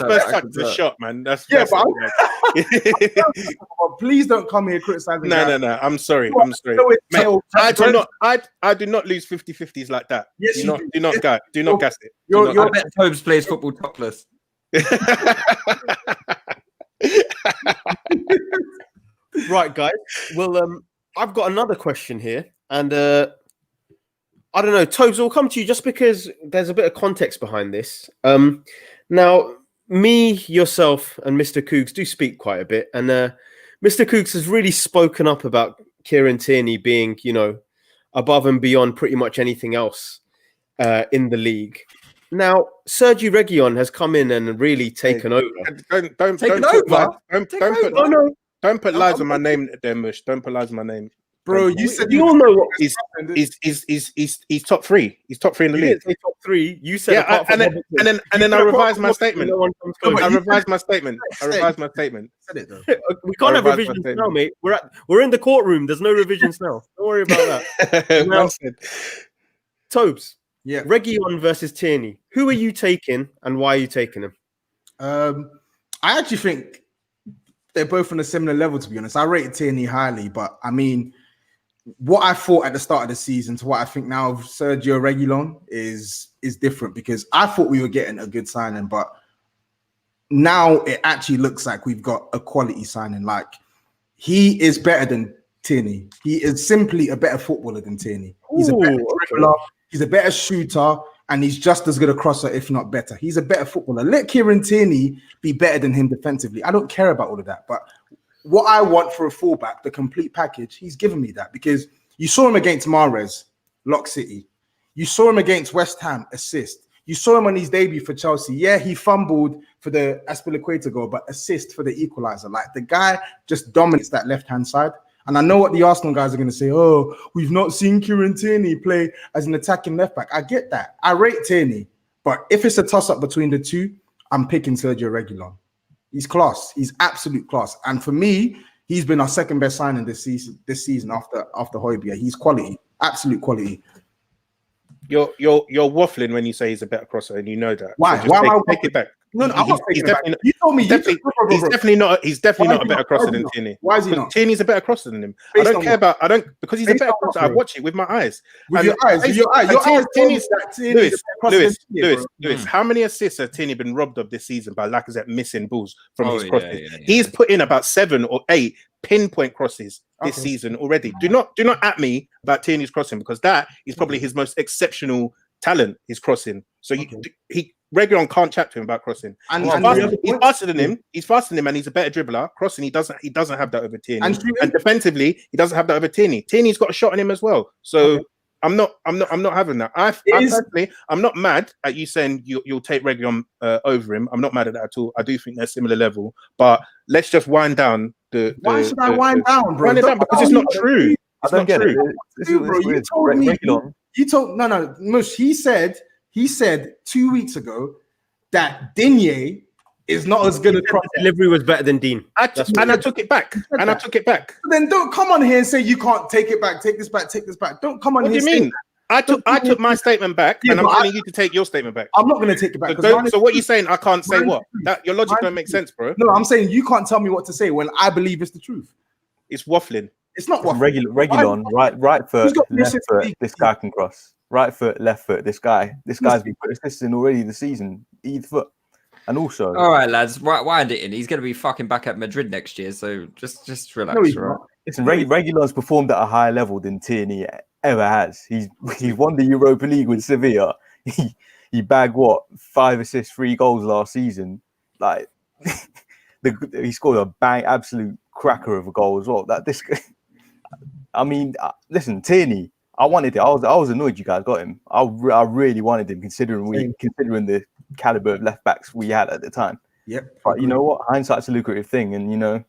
first touch is a shot, man. That's but please don't come here criticizing. No. I'm sorry. Mate, I do not lose 50-50s like that. Yes, do not gas it. I bet Tobes plays football topless. Right, guys. Well, I've got another question here, and I don't know, Tobes, I'll come to you just because there's a bit of context behind this. Now, me, yourself, and Mr. Cougs do speak quite a bit, and Mr. Cougs has really spoken up about Kieran Tierney being, you know, above and beyond pretty much anything else in the league. Now, Sergio Reguilon has come in and really taken over. Don't put lies on my name there, Mush. Don't put lies on my name. Bro, you said you all know what he's top three. He's top 3 in the league. Top 3. You said and then I revised my statement. I revised my statement. Said it though. We can't have revisions now, mate. We're in the courtroom. There's no revisions now. Don't worry about that. Now, Tobes. Yeah. Reguilon versus Tierney. Who are you taking and why are you taking him? I actually think they're both on a similar level, to be honest. I rated Tierney highly, but I mean, what I thought at the start of the season to what I think now of Sergio Reguilon is different, because I thought we were getting a good signing, but now it actually looks like we've got a quality signing. Like, he is better than Tierney. He is simply a better footballer than Tierney. He's a better dribbler, he's a better shooter, and he's just as good a crosser, if not better. He's a better footballer. Let Kieran Tierney be better than him defensively. I don't care about all of that, but what I want for a fullback, the complete package, he's given me that, because you saw him against Mahrez, Lock City. You saw him against West Ham, assist. You saw him on his debut for Chelsea. Yeah, he fumbled for the Aspilicueta goal, but assist for the equalizer. Like, the guy just dominates that left-hand side. And I know what the Arsenal guys are going to say. Oh, we've not seen Kieran Tierney play as an attacking left-back. I get that. I rate Tierney. But if it's a toss-up between the two, I'm picking Sergio Reguilon. He's class. He's absolute class. And for me, he's been our second best signing this season after Højbjerg. He's quality, absolute quality. You're waffling when you say he's a better crosser, and you know that. Why? So take it back. No, I'm not taking it back. You told me. He's definitely not a better crosser than Tierney. Why is he not? Tierney's a better crosser than him. Because he's a better crosser. I watch it with my eyes. With your eyes. Lewis, how many assists has Tierney been robbed of this season by Lacazette missing balls from his crosses? He's put in about 7 or 8 pinpoint crosses this season already. Do not at me about Tierney's crossing, because that is probably his most exceptional talent, his crossing. So Reguilon can't chat to him about crossing. He's faster than him. He's faster than him, and he's a better dribbler. Crossing, he doesn't have that over Tierney. And defensively, he doesn't have that over Tierney. Tierney's got a shot on him as well. So I'm not having that. I personally, I'm not mad at you saying you'll take Reguilon over him. I'm not mad at that at all. I do think they're similar level. But let's just wind down Why should I wind down, bro? Wind it down because it's not true. I don't get it. You told Mush. He said 2 weeks ago that Digne is not as good a cross. Delivery was better than Dean. I took it back. Then don't come on here and say you can't take it back, take this back. Don't come on here. What do you mean? I took my statement back, and I'm telling you to take your statement back. I'm not going to take it back. So what are you saying? I can't say what? That your logic don't make sense, bro. No, I'm saying you can't tell me what to say when I believe it's the truth. It's waffling. It's not waffling. Reguilon, right foot, left foot. This guy can cross. Right foot, left foot. This guy's been put assists in already this season. Either foot, and also. All right, lads, wind it in. He's going to be fucking back at Madrid next year, so just relax. No, right? Listen, Reguilon's performed at a higher level than Tierney ever has. He's won the Europa League with Sevilla. He bagged 5 assists, 3 goals last season. Like he scored a absolute cracker of a goal as well. Listen, Tierney. I wanted it. I was annoyed you guys got him. I really wanted him, considering the caliber of left backs we had at the time. Yep. But you know what? Hindsight's a lucrative thing, and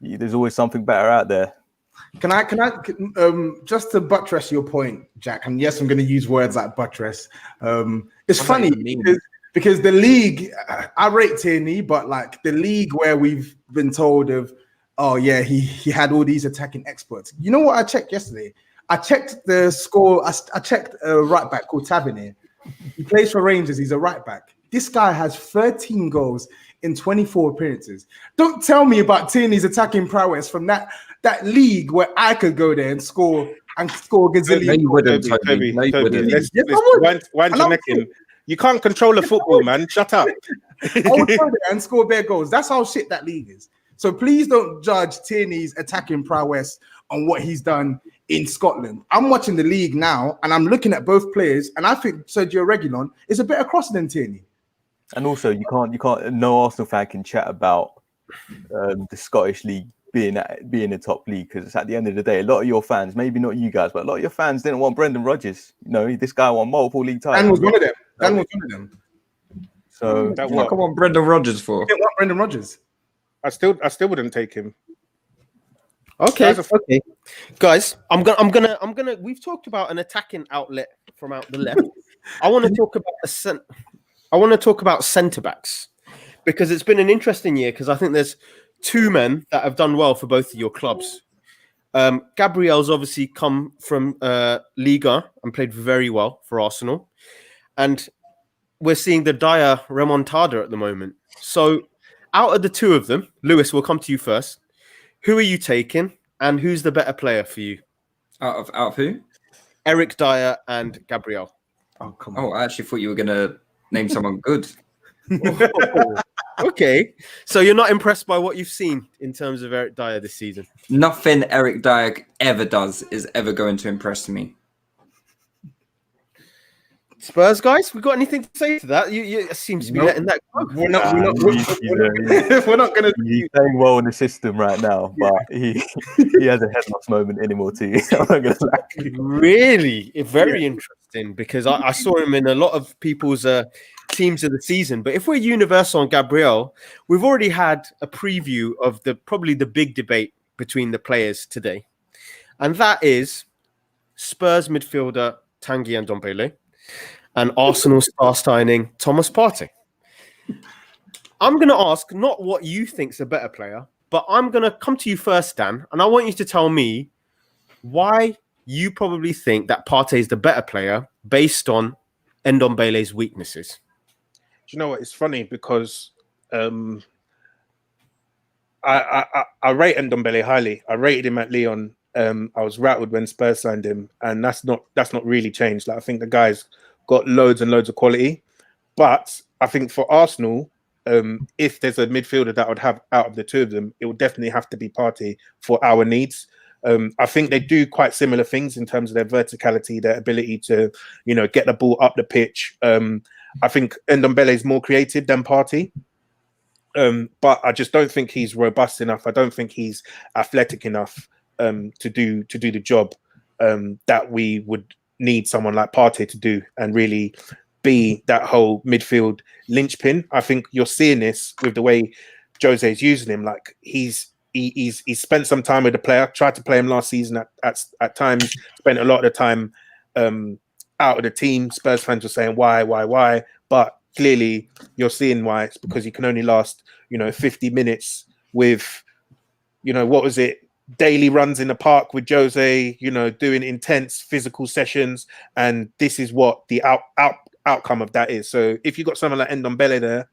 there's always something better out there. Can I just to buttress your point, Jack? And yes, I'm going to use words like buttress. It's funny because the league, I rate Tierney, but like the league where we've been told of, oh yeah, he had all these attacking experts. You know what I checked yesterday? I checked the score. I checked a right back called Tavernier. He plays for Rangers. He's a right back. This guy has 13 goals in 24 appearances. Don't tell me about Tierney's attacking prowess from that league where I could go there and score a gazillion. No, you wouldn't, Toby. wouldn't. Wind your neck in. You can't control the football, man. Shut up. I would go there and score bare goals. That's how shit that league is. So please don't judge Tierney's attacking prowess on what he's done in Scotland. I'm watching the league now, and I'm looking at both players, and I think Sergio Reguilon is a better crosser than Tierney. And also, you can't. No Arsenal fan can chat about the Scottish league being a top league, because at the end of the day, a lot of your fans, maybe not you guys, but a lot of your fans didn't want Brendan Rodgers. You know, this guy won multiple league titles. Dan was one of them. So come on, Brendan Rodgers for. I didn't want Brendan Rodgers. I still wouldn't take him. Okay, guys, I'm gonna. We've talked about an attacking outlet from out the left. I want to talk about centre backs, because it's been an interesting year. Because I think there's two men that have done well for both of your clubs. Gabriel's obviously come from Liga and played very well for Arsenal, and we're seeing the dire remontada at the moment. So, out of the two of them, Lewis, we'll come to you first. Who are you taking, and who's the better player for you? Out of who? Eric Dyer and Gabriel. Oh, come on. Oh, I actually thought you were gonna name someone good. Okay, so you're not impressed by what you've seen in terms of Eric Dyer this season? Nothing Eric Dyer ever does is ever going to impress me. Spurs guys, we got anything to say to that? You seem to be letting that go. We're not going to. He's playing well in the system right now, but he has a head loss moment anymore too. I'm not gonna lie. Really, very interesting, because I saw him in a lot of people's teams of the season. But if we're universal on Gabriel, we've already had a preview of probably the big debate between the players today, and that is Spurs midfielder Tanguy Ndombele and Arsenal star signing Thomas Partey. I'm going to ask not what you think's a better player, but I'm going to come to you first, Dan, and I want you to tell me why you probably think that Partey is the better player based on Ndombele's weaknesses. Do you know what? It's funny because I rate Ndombele highly. I rated him at Lyon. I was rattled when Spurs signed him, and that's not really changed. Like, I think the guy's got loads and loads of quality, but I think for Arsenal, if there's a midfielder that would have out of the two of them, it would definitely have to be Partey for our needs. I think they do quite similar things in terms of their verticality, their ability to, get the ball up the pitch. I think Ndombele is more creative than Partey. But I just don't think he's robust enough. I don't think he's athletic enough to do the job that we would need someone like Partey to do and really be that whole midfield linchpin. I think you're seeing this with the way Jose is using him. Like he's spent some time with the player, tried to play him last season at times, spent a lot of the time out of the team. Spurs fans were saying why, but clearly you're seeing why. It's because you can only last 50 minutes with what was it, daily runs in the park with Jose, doing intense physical sessions, and this is what the outcome of that is. So if you've got someone like Ndombele there,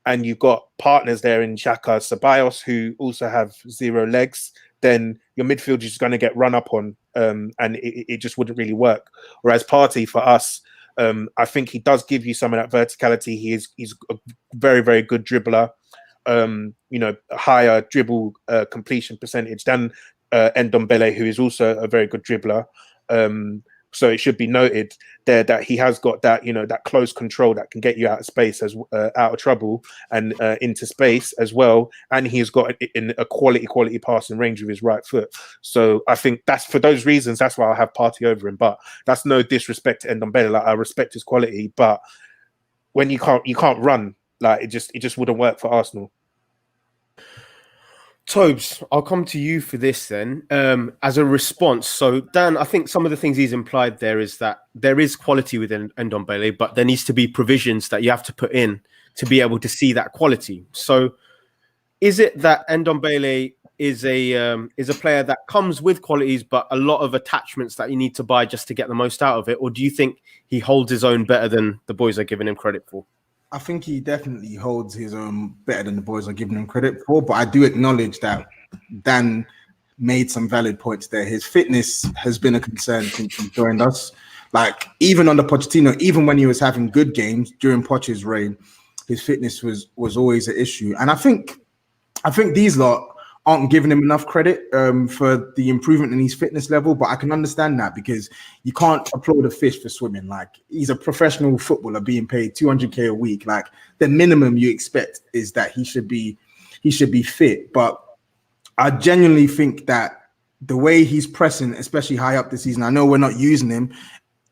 and you've got partners there in Xhaka, Ceballos, who also have zero legs, then your midfield is just going to get run up on, and it just wouldn't really work. Whereas Partey, for us, I think he does give you some of that verticality. He's a very, very good dribbler. Higher dribble completion percentage than Ndombele, who is also a very good dribbler. So it should be noted there that he has got that, that close control that can get you out of space, out of trouble and into space as well. And he's got a quality passing range with his right foot. So I think that's for those reasons. That's why I have Partey over him. But that's no disrespect to Ndombele. Like, I respect his quality, but when you can't run. Like, it just wouldn't work for Arsenal. Tobes, I'll come to you for this then. As a response, so Dan, I think some of the things he's implied there is that there is quality within Ndombele, but there needs to be provisions that you have to put in to be able to see that quality. So, is it that Ndombele is a player that comes with qualities, but a lot of attachments that you need to buy just to get the most out of it, or do you think he holds his own better than the boys are giving him credit for? I think he definitely holds his own better than the boys are giving him credit for, but I do acknowledge that Dan made some valid points there. His fitness has been a concern since he joined us. Like, even under Pochettino, even when he was having good games during Poch's reign, his fitness was always an issue. And I think these lot aren't giving him enough credit for the improvement in his fitness level, but I can understand that because you can't applaud a fish for swimming. Like, he's a professional footballer being paid 200k a week. Like, the minimum you expect is that he should be fit. But I genuinely think that the way he's pressing, especially high up this season, I know we're not using him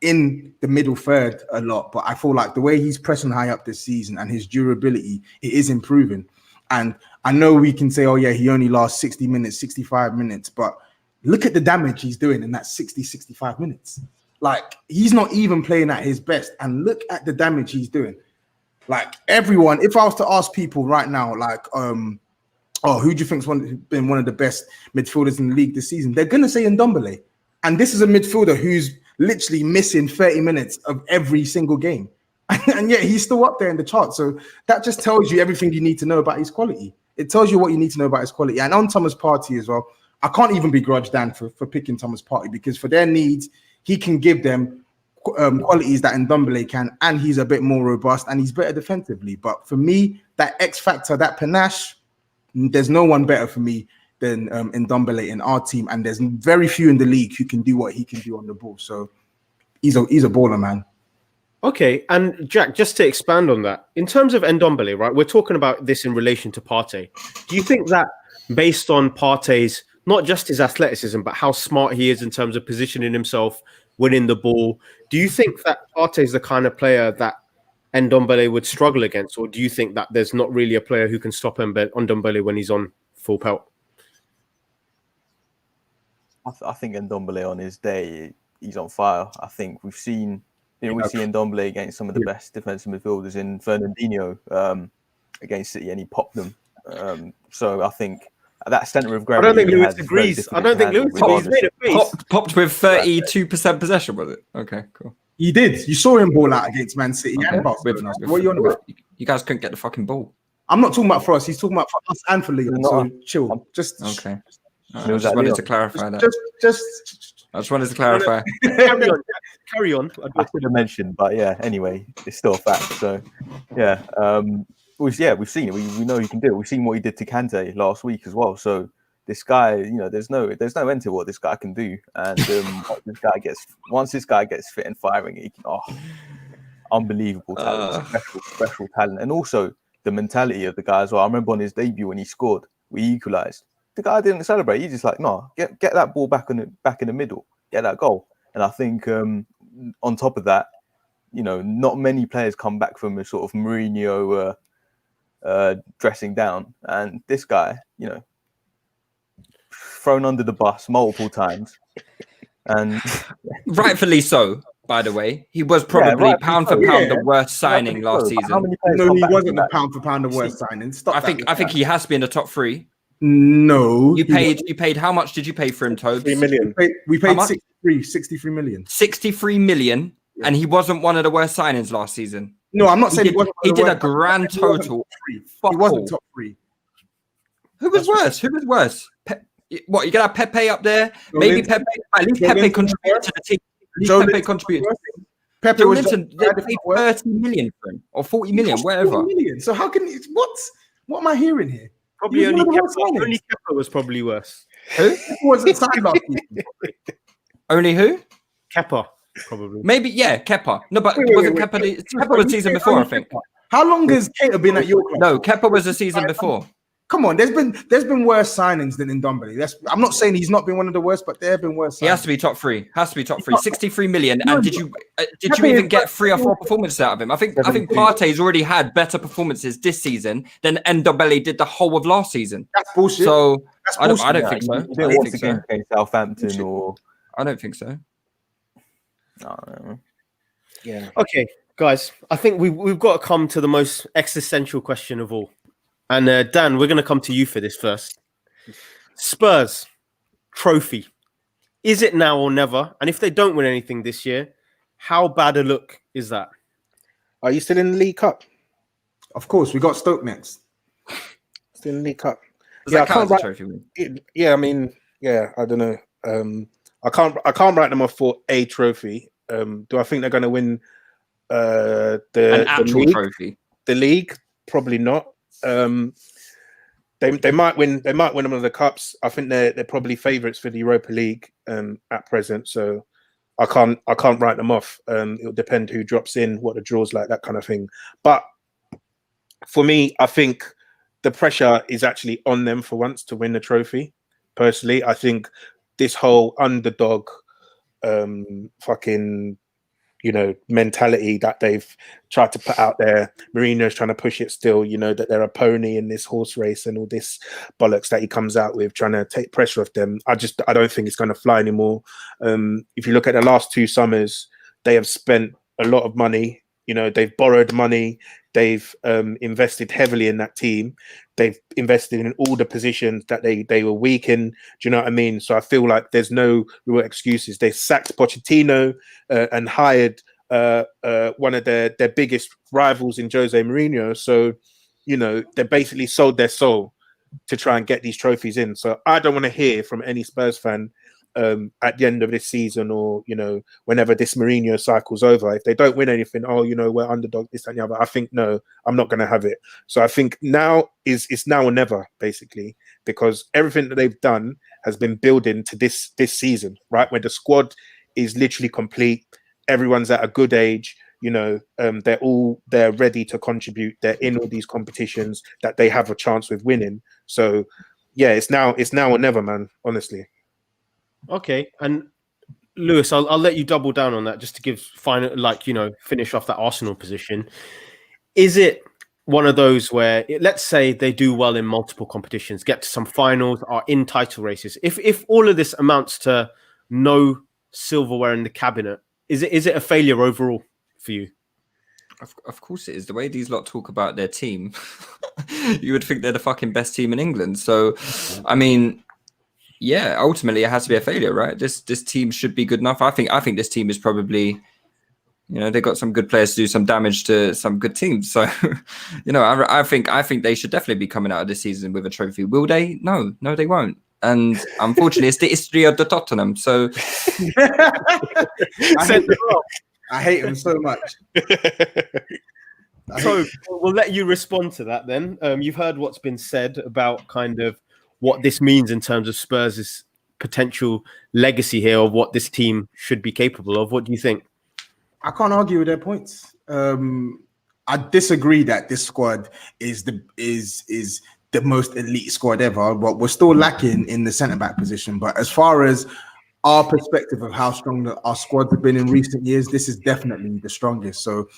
in the middle third a lot, but I feel like the way he's pressing high up this season and his durability, it is improving. And I know we can say, oh yeah, he only lasts 60 minutes, 65 minutes, but look at the damage he's doing in that 60, 65 minutes. Like, he's not even playing at his best, and look at the damage he's doing. Like, everyone, if I was to ask people right now, like, who do you think's been one of the best midfielders in the league this season? They're going to say Ndombele. And this is a midfielder who's literally missing 30 minutes of every single game. And yet he's still up there in the chart. So that just tells you everything you need to know about his quality. It tells you what you need to know about his quality. And on Thomas Partey as well, I can't even begrudge Dan for picking Thomas Partey, because for their needs, he can give them qualities that Ndombele can, and he's a bit more robust and he's better defensively. But for me, that X factor, that panache, there's no one better for me than Ndombele in our team. And there's very few in the league who can do what he can do on the ball. So he's a baller, man. Okay, and Jack, just to expand on that, in terms of Ndombele, right, we're talking about this in relation to Partey. Do you think that based on Partey's, not just his athleticism, but how smart he is in terms of positioning himself, winning the ball, do you think that Partey is the kind of player that Ndombele would struggle against, or do you think that there's not really a player who can stop Ndombele when he's on full pelt? I think Ndombele on his day, he's on fire. I think we've seen... we see Ndombele against some of the best defensive midfielders in Fernandinho against City, and he popped them. So I think that centre of gravity. I don't think Lewis agrees. I don't think Lewis agrees. Popped with 32% possession, was it? Okay, cool. He did. You saw him ball out against Man City and Barcelona. What are you on about? You guys couldn't get the fucking ball. I'm not talking about for us. He's talking about for us and for Leon. So chill. Just okay. I just wanted to clarify that. I just wanted to clarify. Carry on. I could have mentioned, but yeah. Anyway, it's still a fact. So yeah, we've seen it. We know he can do it. We've seen what he did to Kante last week as well. So this guy, there's no end to what this guy can do. And once this guy gets fit and firing, he can. Unbelievable talent, special talent, and also the mentality of the guy as well. I remember on his debut when he scored, we equalised. The guy didn't celebrate. He's just like, no, get that ball back in the middle, get that goal. And I think on top of that, not many players come back from a sort of Mourinho dressing down, and this guy, thrown under the bus multiple times, and rightfully so. By the way, he was probably pound for pound the worst signing last season. No, he wasn't the pound for pound the worst signing. I think he has been the top three. No. You paid how much did you pay for him, Tobes? 3 million. We paid 63 million. 63 million, and he wasn't one of the worst signings last season. No, I'm not saying he did a grand total. He wasn't top three. Who was worse? What, you got Pepe up there? Maybe Pepe. At least Pepe contributed to the team. Pepe contributed. Pepe was they paid 30 million for him, or 40 million, whatever. 40 million. So how can what am I hearing here? Probably only Kepa was probably worse. Who? Wasn't signed last season. Only who? Kepa, probably. Maybe, yeah, Kepa. No, but wasn't Kepa was the season before, I think. How long has Kepa been at your club? No, Kepa was the season before. Come on, there's been worse signings than Ndombele. I'm not saying he's not been one of the worst, but there have been worse. He has to be top three. 63 million. And did you even get 3 or 4 performances out of him? I think Partey's already had better performances this season than Ndombele did the whole of last season. That's bullshit. So That's I don't bullshit. think so. He did once again against Southampton, or I don't think so. I don't know. Yeah. Okay, guys, I think we've got to come to the most existential question of all. And Dan, we're going to come to you for this first. Spurs trophy. Is it now or never? And if they don't win anything this year, how bad a look is that? Are you still in the League Cup? Of course, we got Stoke next. Still in the League Cup. Does that count as a trophy win? Yeah, I mean, yeah, I don't know. I can't write them off for a trophy. Do I think they're going to win An actual trophy? The league? Probably not. They might win. They might win one of the cups. I think they're probably favourites for the Europa League at present. So I can't write them off. It'll depend who drops in, what the draw's like, that kind of thing. But for me, I think the pressure is actually on them for once to win the trophy. Personally, I think this whole underdog, mentality that they've tried to put out there. Mourinho's trying to push it still, that they're a pony in this horse race and all this bollocks that he comes out with, trying to take pressure off them. I don't think it's going to fly anymore. If you look at the last 2 summers, they have spent a lot of money. They've borrowed money. They've invested heavily in that team. They've invested in all the positions that they were weak in. Do you know what I mean? So I feel like there's no real excuses. They sacked Pochettino and hired one of their biggest rivals in Jose Mourinho. So, they basically sold their soul to try and get these trophies in. So I don't want to hear from any Spurs fan at the end of this season, or whenever this Mourinho cycle's over, if they don't win anything, we're underdog, this and the other. I think no, I'm not going to have it. So I think now it's now or never, basically, because everything that they've done has been building to this season, right? Where the squad is literally complete, everyone's at a good age. They're ready to contribute. They're in all these competitions that they have a chance with winning. So yeah, it's now or never, man. Honestly. Okay, and Lewis, I'll let you double down on that just to give finish off that Arsenal position. Is it one of those where, let's say they do well in multiple competitions, get to some finals, are in title races? If all of this amounts to no silverware in the cabinet, is it a failure overall for you? Of course it is. The way these lot talk about their team, you would think they're the fucking best team in England. So, I mean, yeah, ultimately it has to be a failure, right? This team should be good enough. I think this team is probably, they got some good players to do some damage to some good teams. So, I think they should definitely be coming out of this season with a trophy. Will they? No, they won't. And unfortunately, it's the history of the Tottenham. So I hate him so much. So we'll let you respond to that then. You've heard what's been said about kind of what this means in terms of Spurs' potential legacy here, of what this team should be capable of. What do you think? I can't argue with their points. I disagree that this squad is the most elite squad ever, but we're still lacking in the centre-back position. But as far as our perspective of how strong our squads have been in recent years, this is definitely the strongest. So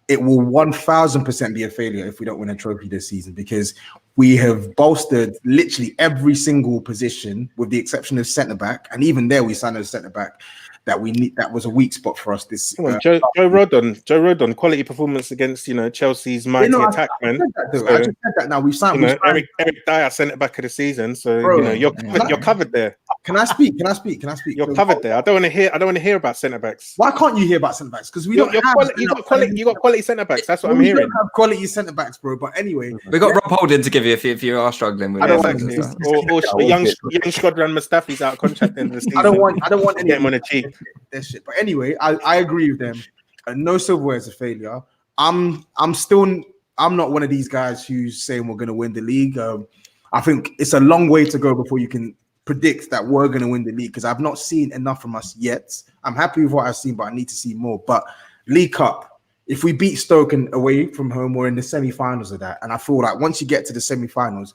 it will 1000% be a failure if we don't win a trophy this season, because we have bolstered literally every single position with the exception of centre-back. And even there, we signed a centre-back that we need. That was a weak spot for us this. Joe Rodon, quality performance against Chelsea's mighty attack, man. I just said that. Now we've signed. Eric Dyer centre back of the season, so you're covered there. Can I speak? You're covered there. I don't want to hear about centre backs. Why can't you hear about centre backs? Because we don't. You got quality centre backs. That's what I'm hearing. We don't have quality centre backs, bro. But anyway, we got Rob Holding to give you if you are struggling with it. Or young Shkodran Mustafi's out of contract at the end of the season. I don't want any get him on a cheap. That shit. But anyway, I agree with them. No silverware is a failure. I'm not one of these guys who's saying we're going to win the league. I think it's a long way to go before you can predict that we're going to win the league, because I've not seen enough from us yet. I'm happy with what I've seen, but I need to see more. But League Cup, if we beat Stoke and away from home, we're in the semi-finals of that. And I feel like once you get to the semi-finals,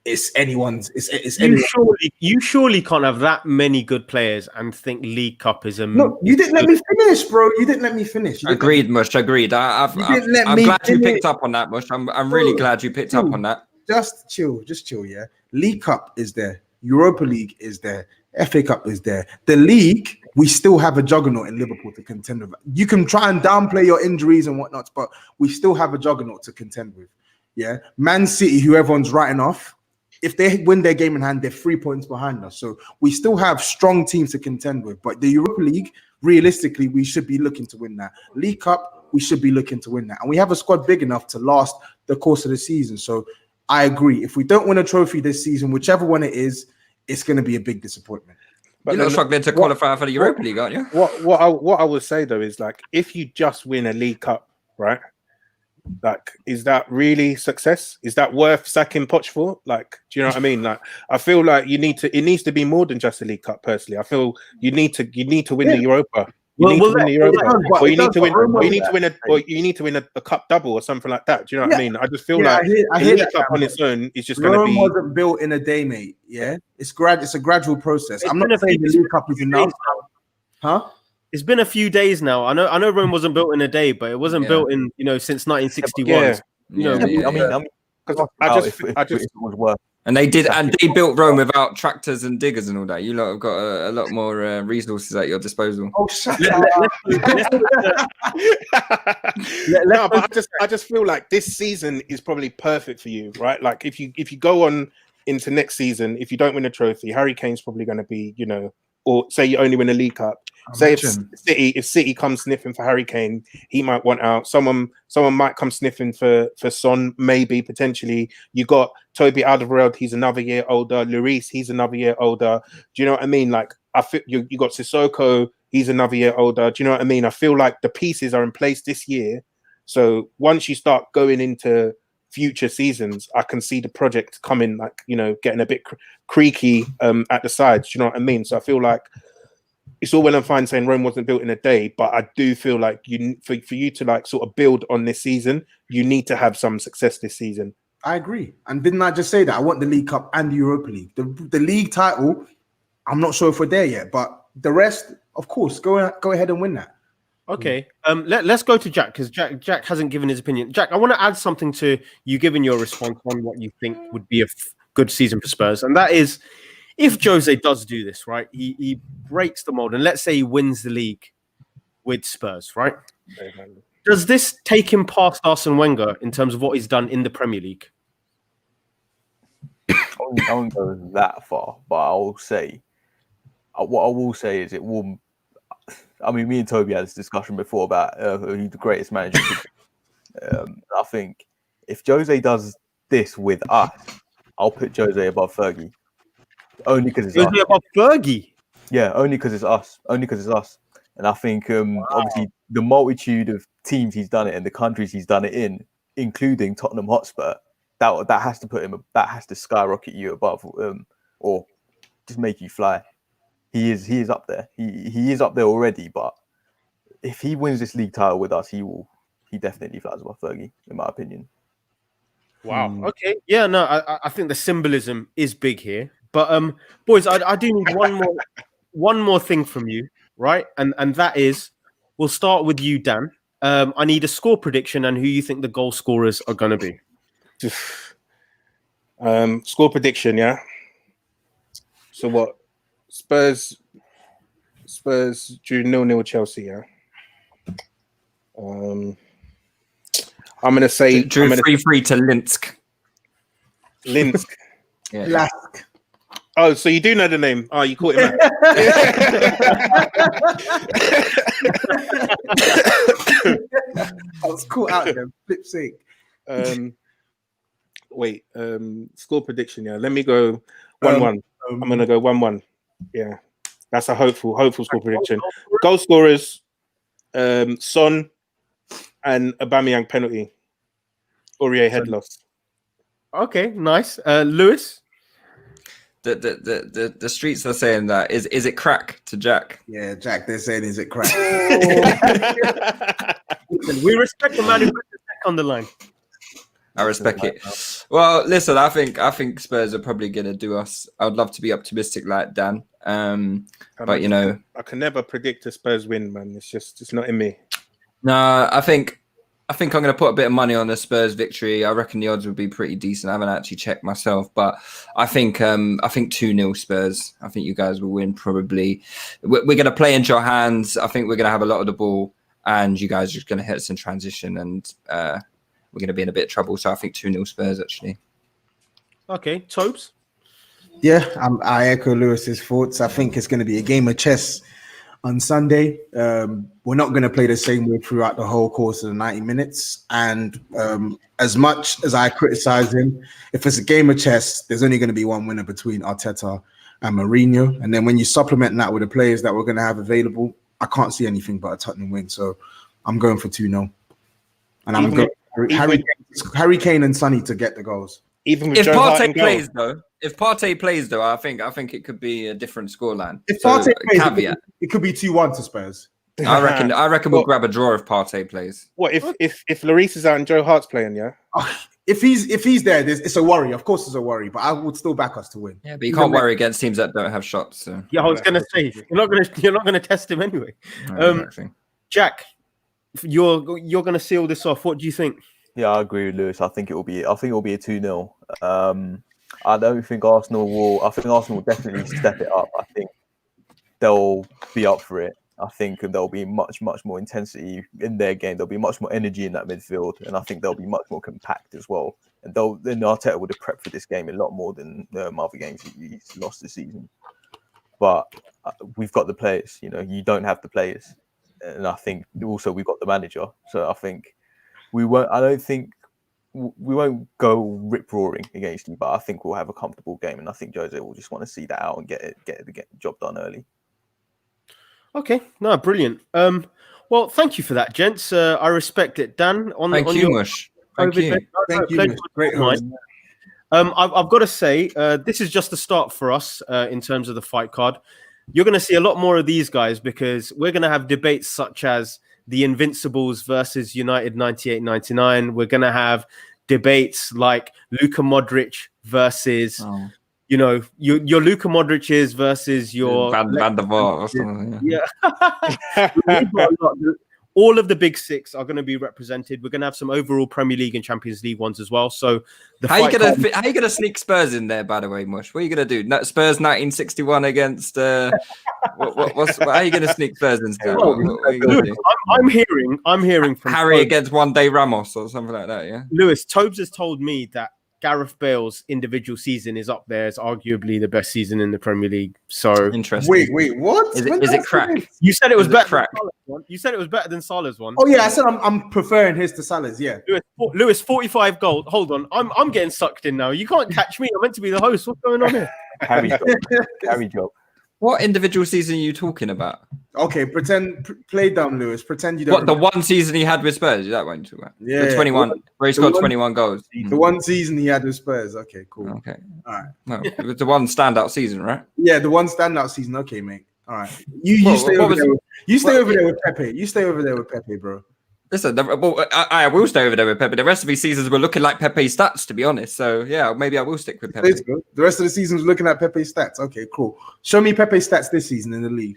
it's anyone's. It's You anyone's. surely can't have that many good players and think League Cup is a. No, you didn't let me finish, bro. You didn't let me finish. Agreed, Mush. Agreed. I'm glad you picked up on that, Mush. I'm really glad you picked up on that. Just chill, yeah. League Cup is there. Europa League is there. FA Cup is there. The league, we still have a juggernaut in Liverpool to contend with. You can try and downplay your injuries and whatnot, but we still have a juggernaut to contend with. Yeah, Man City, who everyone's writing off, if they win their game in hand, they're 3 points behind us. So we still have strong teams to contend with. But the Europa League, realistically, we should be looking to win that. League Cup, we should be looking to win that. And we have a squad big enough to last the course of the season. So I agree. If we don't win a trophy this season, whichever one it is, it's going to be a big disappointment. But you're struggling to qualify for the Europa League, aren't you? What I would say though is like, if you just win a League Cup, right? Like, is that really success? Is that worth sacking Poch for? Like, do you know what I mean? Like, I feel like it needs to be more than just a League Cup. Personally, I feel you need to win the Europa. You need to win the Europa, or you need to win a cup double or something like that. Do you know what I mean? I just feel like I hear League Cup on its own is just going to be. wasn't built in a day, mate. Yeah, it's a gradual process. I'm not saying the League Cup is enough, huh? It's been a few days now. I know Rome wasn't built in a day, but it wasn't built in since 1961. I just was worth. And they built Rome without tractors and diggers and all that. You lot have got a lot more resources at your disposal. Oh, shut up! No, but I just feel like this season is probably perfect for you, right? Like if you go on into next season, if you don't win a trophy, Harry Kane's probably going to be, or say you only win a League Cup. Say if City comes sniffing for Harry Kane, he might want out. Someone might come sniffing for Son, maybe potentially. You got Toby Alderweireld, he's another year older. Lloris, he's another year older. Do you know what I mean? Like I feel you got Sissoko, he's another year older. Do you know what I mean? I feel like the pieces are in place this year. So once you start going into future seasons, I can see the project coming, like getting a bit creaky at the sides. Do you know what I mean? So I feel like it's all well and fine saying Rome wasn't built in a day, but I do feel like for you to like sort of build on this season, you need to have some success this season. I agree. And didn't I just say that? I want the League Cup and the Europa League. The league title, I'm not sure if we're there yet, but the rest, of course, go ahead and win that. Okay. Let's go to Jack, because Jack hasn't given his opinion. Jack, I want to add something to you giving your response on what you think would be a good season for Spurs. And that is, if Jose does do this, right, he breaks the mold, and let's say he wins the league with Spurs, right? Does this take him past Arsene Wenger in terms of what he's done in the Premier League? I won't go that far, but I'll say, what I will say is it will. I mean, me and Toby had this discussion before about who's the greatest manager. I think if Jose does this with us, I'll put Jose above Fergie. Only because it's us. Above Fergie? Yeah, only because it's us. And I think obviously the multitude of teams he's done it in, the countries he's done it in, including Tottenham Hotspur, that has to put him. That has to skyrocket you above, or just make you fly. He is up there. He is up there already. But if he wins this league title with us, he definitely flies above Fergie, in my opinion. Wow. Okay. Yeah. No, I think the symbolism is big here. But boys, I do need one more thing from you, right? And that is, we'll start with you, Dan. I need a score prediction and who you think the goal scorers are going to be. Score prediction, yeah. So what? Spurs drew 0-0 Chelsea, yeah. I'm gonna say drew 3-3 to Linsk. Yeah. Lask. Oh, so you do know the name? Oh, you caught him out. I was caught out there. Flip sake. Wait. Score prediction. Yeah, let me go 1-1. I'm gonna go 1-1. Yeah, that's a hopeful score prediction. Goal scorers: Son and Aubameyang penalty. Aurier head loss. Okay, nice. Lewis. The streets are saying that is it crack to Jack? Yeah, Jack. They're saying is it crack? We respect the man who put the neck on the line. I respect it. Well, listen, I think Spurs are probably going to do us. I would love to be optimistic like Dan. But you know, I can never predict a Spurs win, man. It's not in me. No, I think I'm going to put a bit of money on the Spurs victory. I reckon the odds would be pretty decent. I haven't actually checked myself, but I think 2-0 Spurs. I think you guys will win probably. We're going to play into your hands. I think we're going to have a lot of the ball, and you guys are just going to hit us in transition, and we're going to be in a bit of trouble. So I think 2-0 Spurs actually. Okay, Tobes? Yeah, I echo Lewis's thoughts. I think it's going to be a game of chess on Sunday. We're not going to play the same way throughout the whole course of the 90 minutes. And as much as I criticize him, if it's a game of chess, there's only going to be one winner between Arteta and Mourinho. And then when you supplement that with the players that we're going to have available, I can't see anything but a Tottenham win. So I'm going for 2-0. And I'm going Harry Kane and Sonny to get the goals. Even with If Joe Hart in Partey plays though, I think it could be a different scoreline. If So, Partey plays, caveat. it could be 2-1 to Spurs. I reckon we'll grab a draw if Partey plays. What if Lloris is out and Joe Hart's playing? Yeah. If he's there, it's a worry. Of course, it's a worry, but I would still back us to win. Yeah, but you can't worry against teams that don't have shots. So. Yeah, I was going to say you're not going to test him anyway. Exactly. Jack, you're going to seal this off. What do you think? Yeah, I agree with Lewis. I think it will be a 2-0. I don't think Arsenal will. I think Arsenal will definitely step it up. I think they'll be up for it. I think there'll be much more intensity in their game. There'll be much more energy in that midfield, and I think they'll be much more compact as well. And then Arteta would have prepped for this game a lot more than other games he's lost this season. But we've got the players. You know, you don't have the players, and I think also we've got the manager. So I think we won't. I don't think we won't go rip roaring against you, but I think we'll have a comfortable game, and I think Jose will just want to see that out and get the job done early. Okay, no, brilliant. Well, thank you for that, gents. I respect it, Dan. Thank you, Mush. Thank you. Thank you. Great host. I've got to say, this is just the start for us in terms of the fight card. You're going to see a lot more of these guys because we're going to have debates such as the Invincibles versus United 98-99. We're going to have debates like Luka Modric versus, your Luka Modric's versus your Van der Vaart or something. Yeah. All of the big six are going to be represented. We're going to have some overall Premier League and Champions League ones as well. So, how are you gonna sneak Spurs in there? By the way, Mush, what are you gonna do? Spurs 1961 against. How are you gonna sneak Spurs in? I'm hearing from Harry against One Day Ramos or something like that. Yeah, Lewis Tobes has told me that Gareth Bale's individual season is up there as arguably the best season in the Premier League. So interesting. Wait, what? Is it crack? You said it was better. You said it was better than Salah's one. Oh yeah, I said I'm preferring his to Salah's. Yeah, Lewis 45 goals. Hold on, I'm getting sucked in now. You can't catch me. I'm meant to be the host. What's going on here? Harry job. What individual season are you talking about? Okay, play dumb, Lewis. Pretend you don't. What, the one season he had with Spurs? Is that what you're talking about? Yeah, the 21, where he scored 21 goals. The one season he had with Spurs. Okay, cool. Okay, all right. No, it was the one standout season, right? Yeah, the one standout season. Okay, mate. All right. You stay over there. You stay over there with Pepe. You stay over there with Pepe, bro. Listen, I will stay over there with Pepe. The rest of these seasons were looking like Pepe's stats, to be honest. So, yeah, maybe I will stick with Pepe. The rest of the seasons looking at Pepe's stats. Okay, cool. Show me Pepe's stats this season in the league.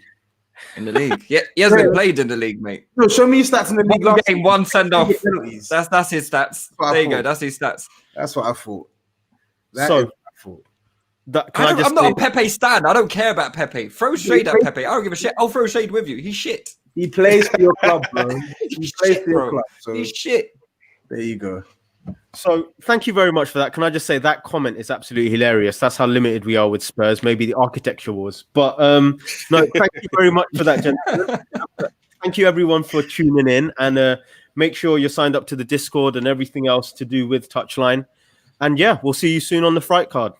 In the league? Yeah, he hasn't played in the league, mate. No, show me his stats in the league. One game, one send-off. That's his stats. There you go. That's his stats. That's what I thought. I'm not a Pepe stan. I don't care about Pepe. Throw shade at Pepe. I don't give a shit. I'll throw shade with you. He's shit. He plays for your club, bro. He plays for your club. So he's shit. There you go. So thank you very much for that. Can I just say that comment is absolutely hilarious. That's how limited we are with Spurs. Maybe the architecture was. But no, thank you very much for that, gentlemen. Thank you everyone for tuning in. And make sure you're signed up to the Discord and everything else to do with Touchline. And yeah, we'll see you soon on the Fright Card.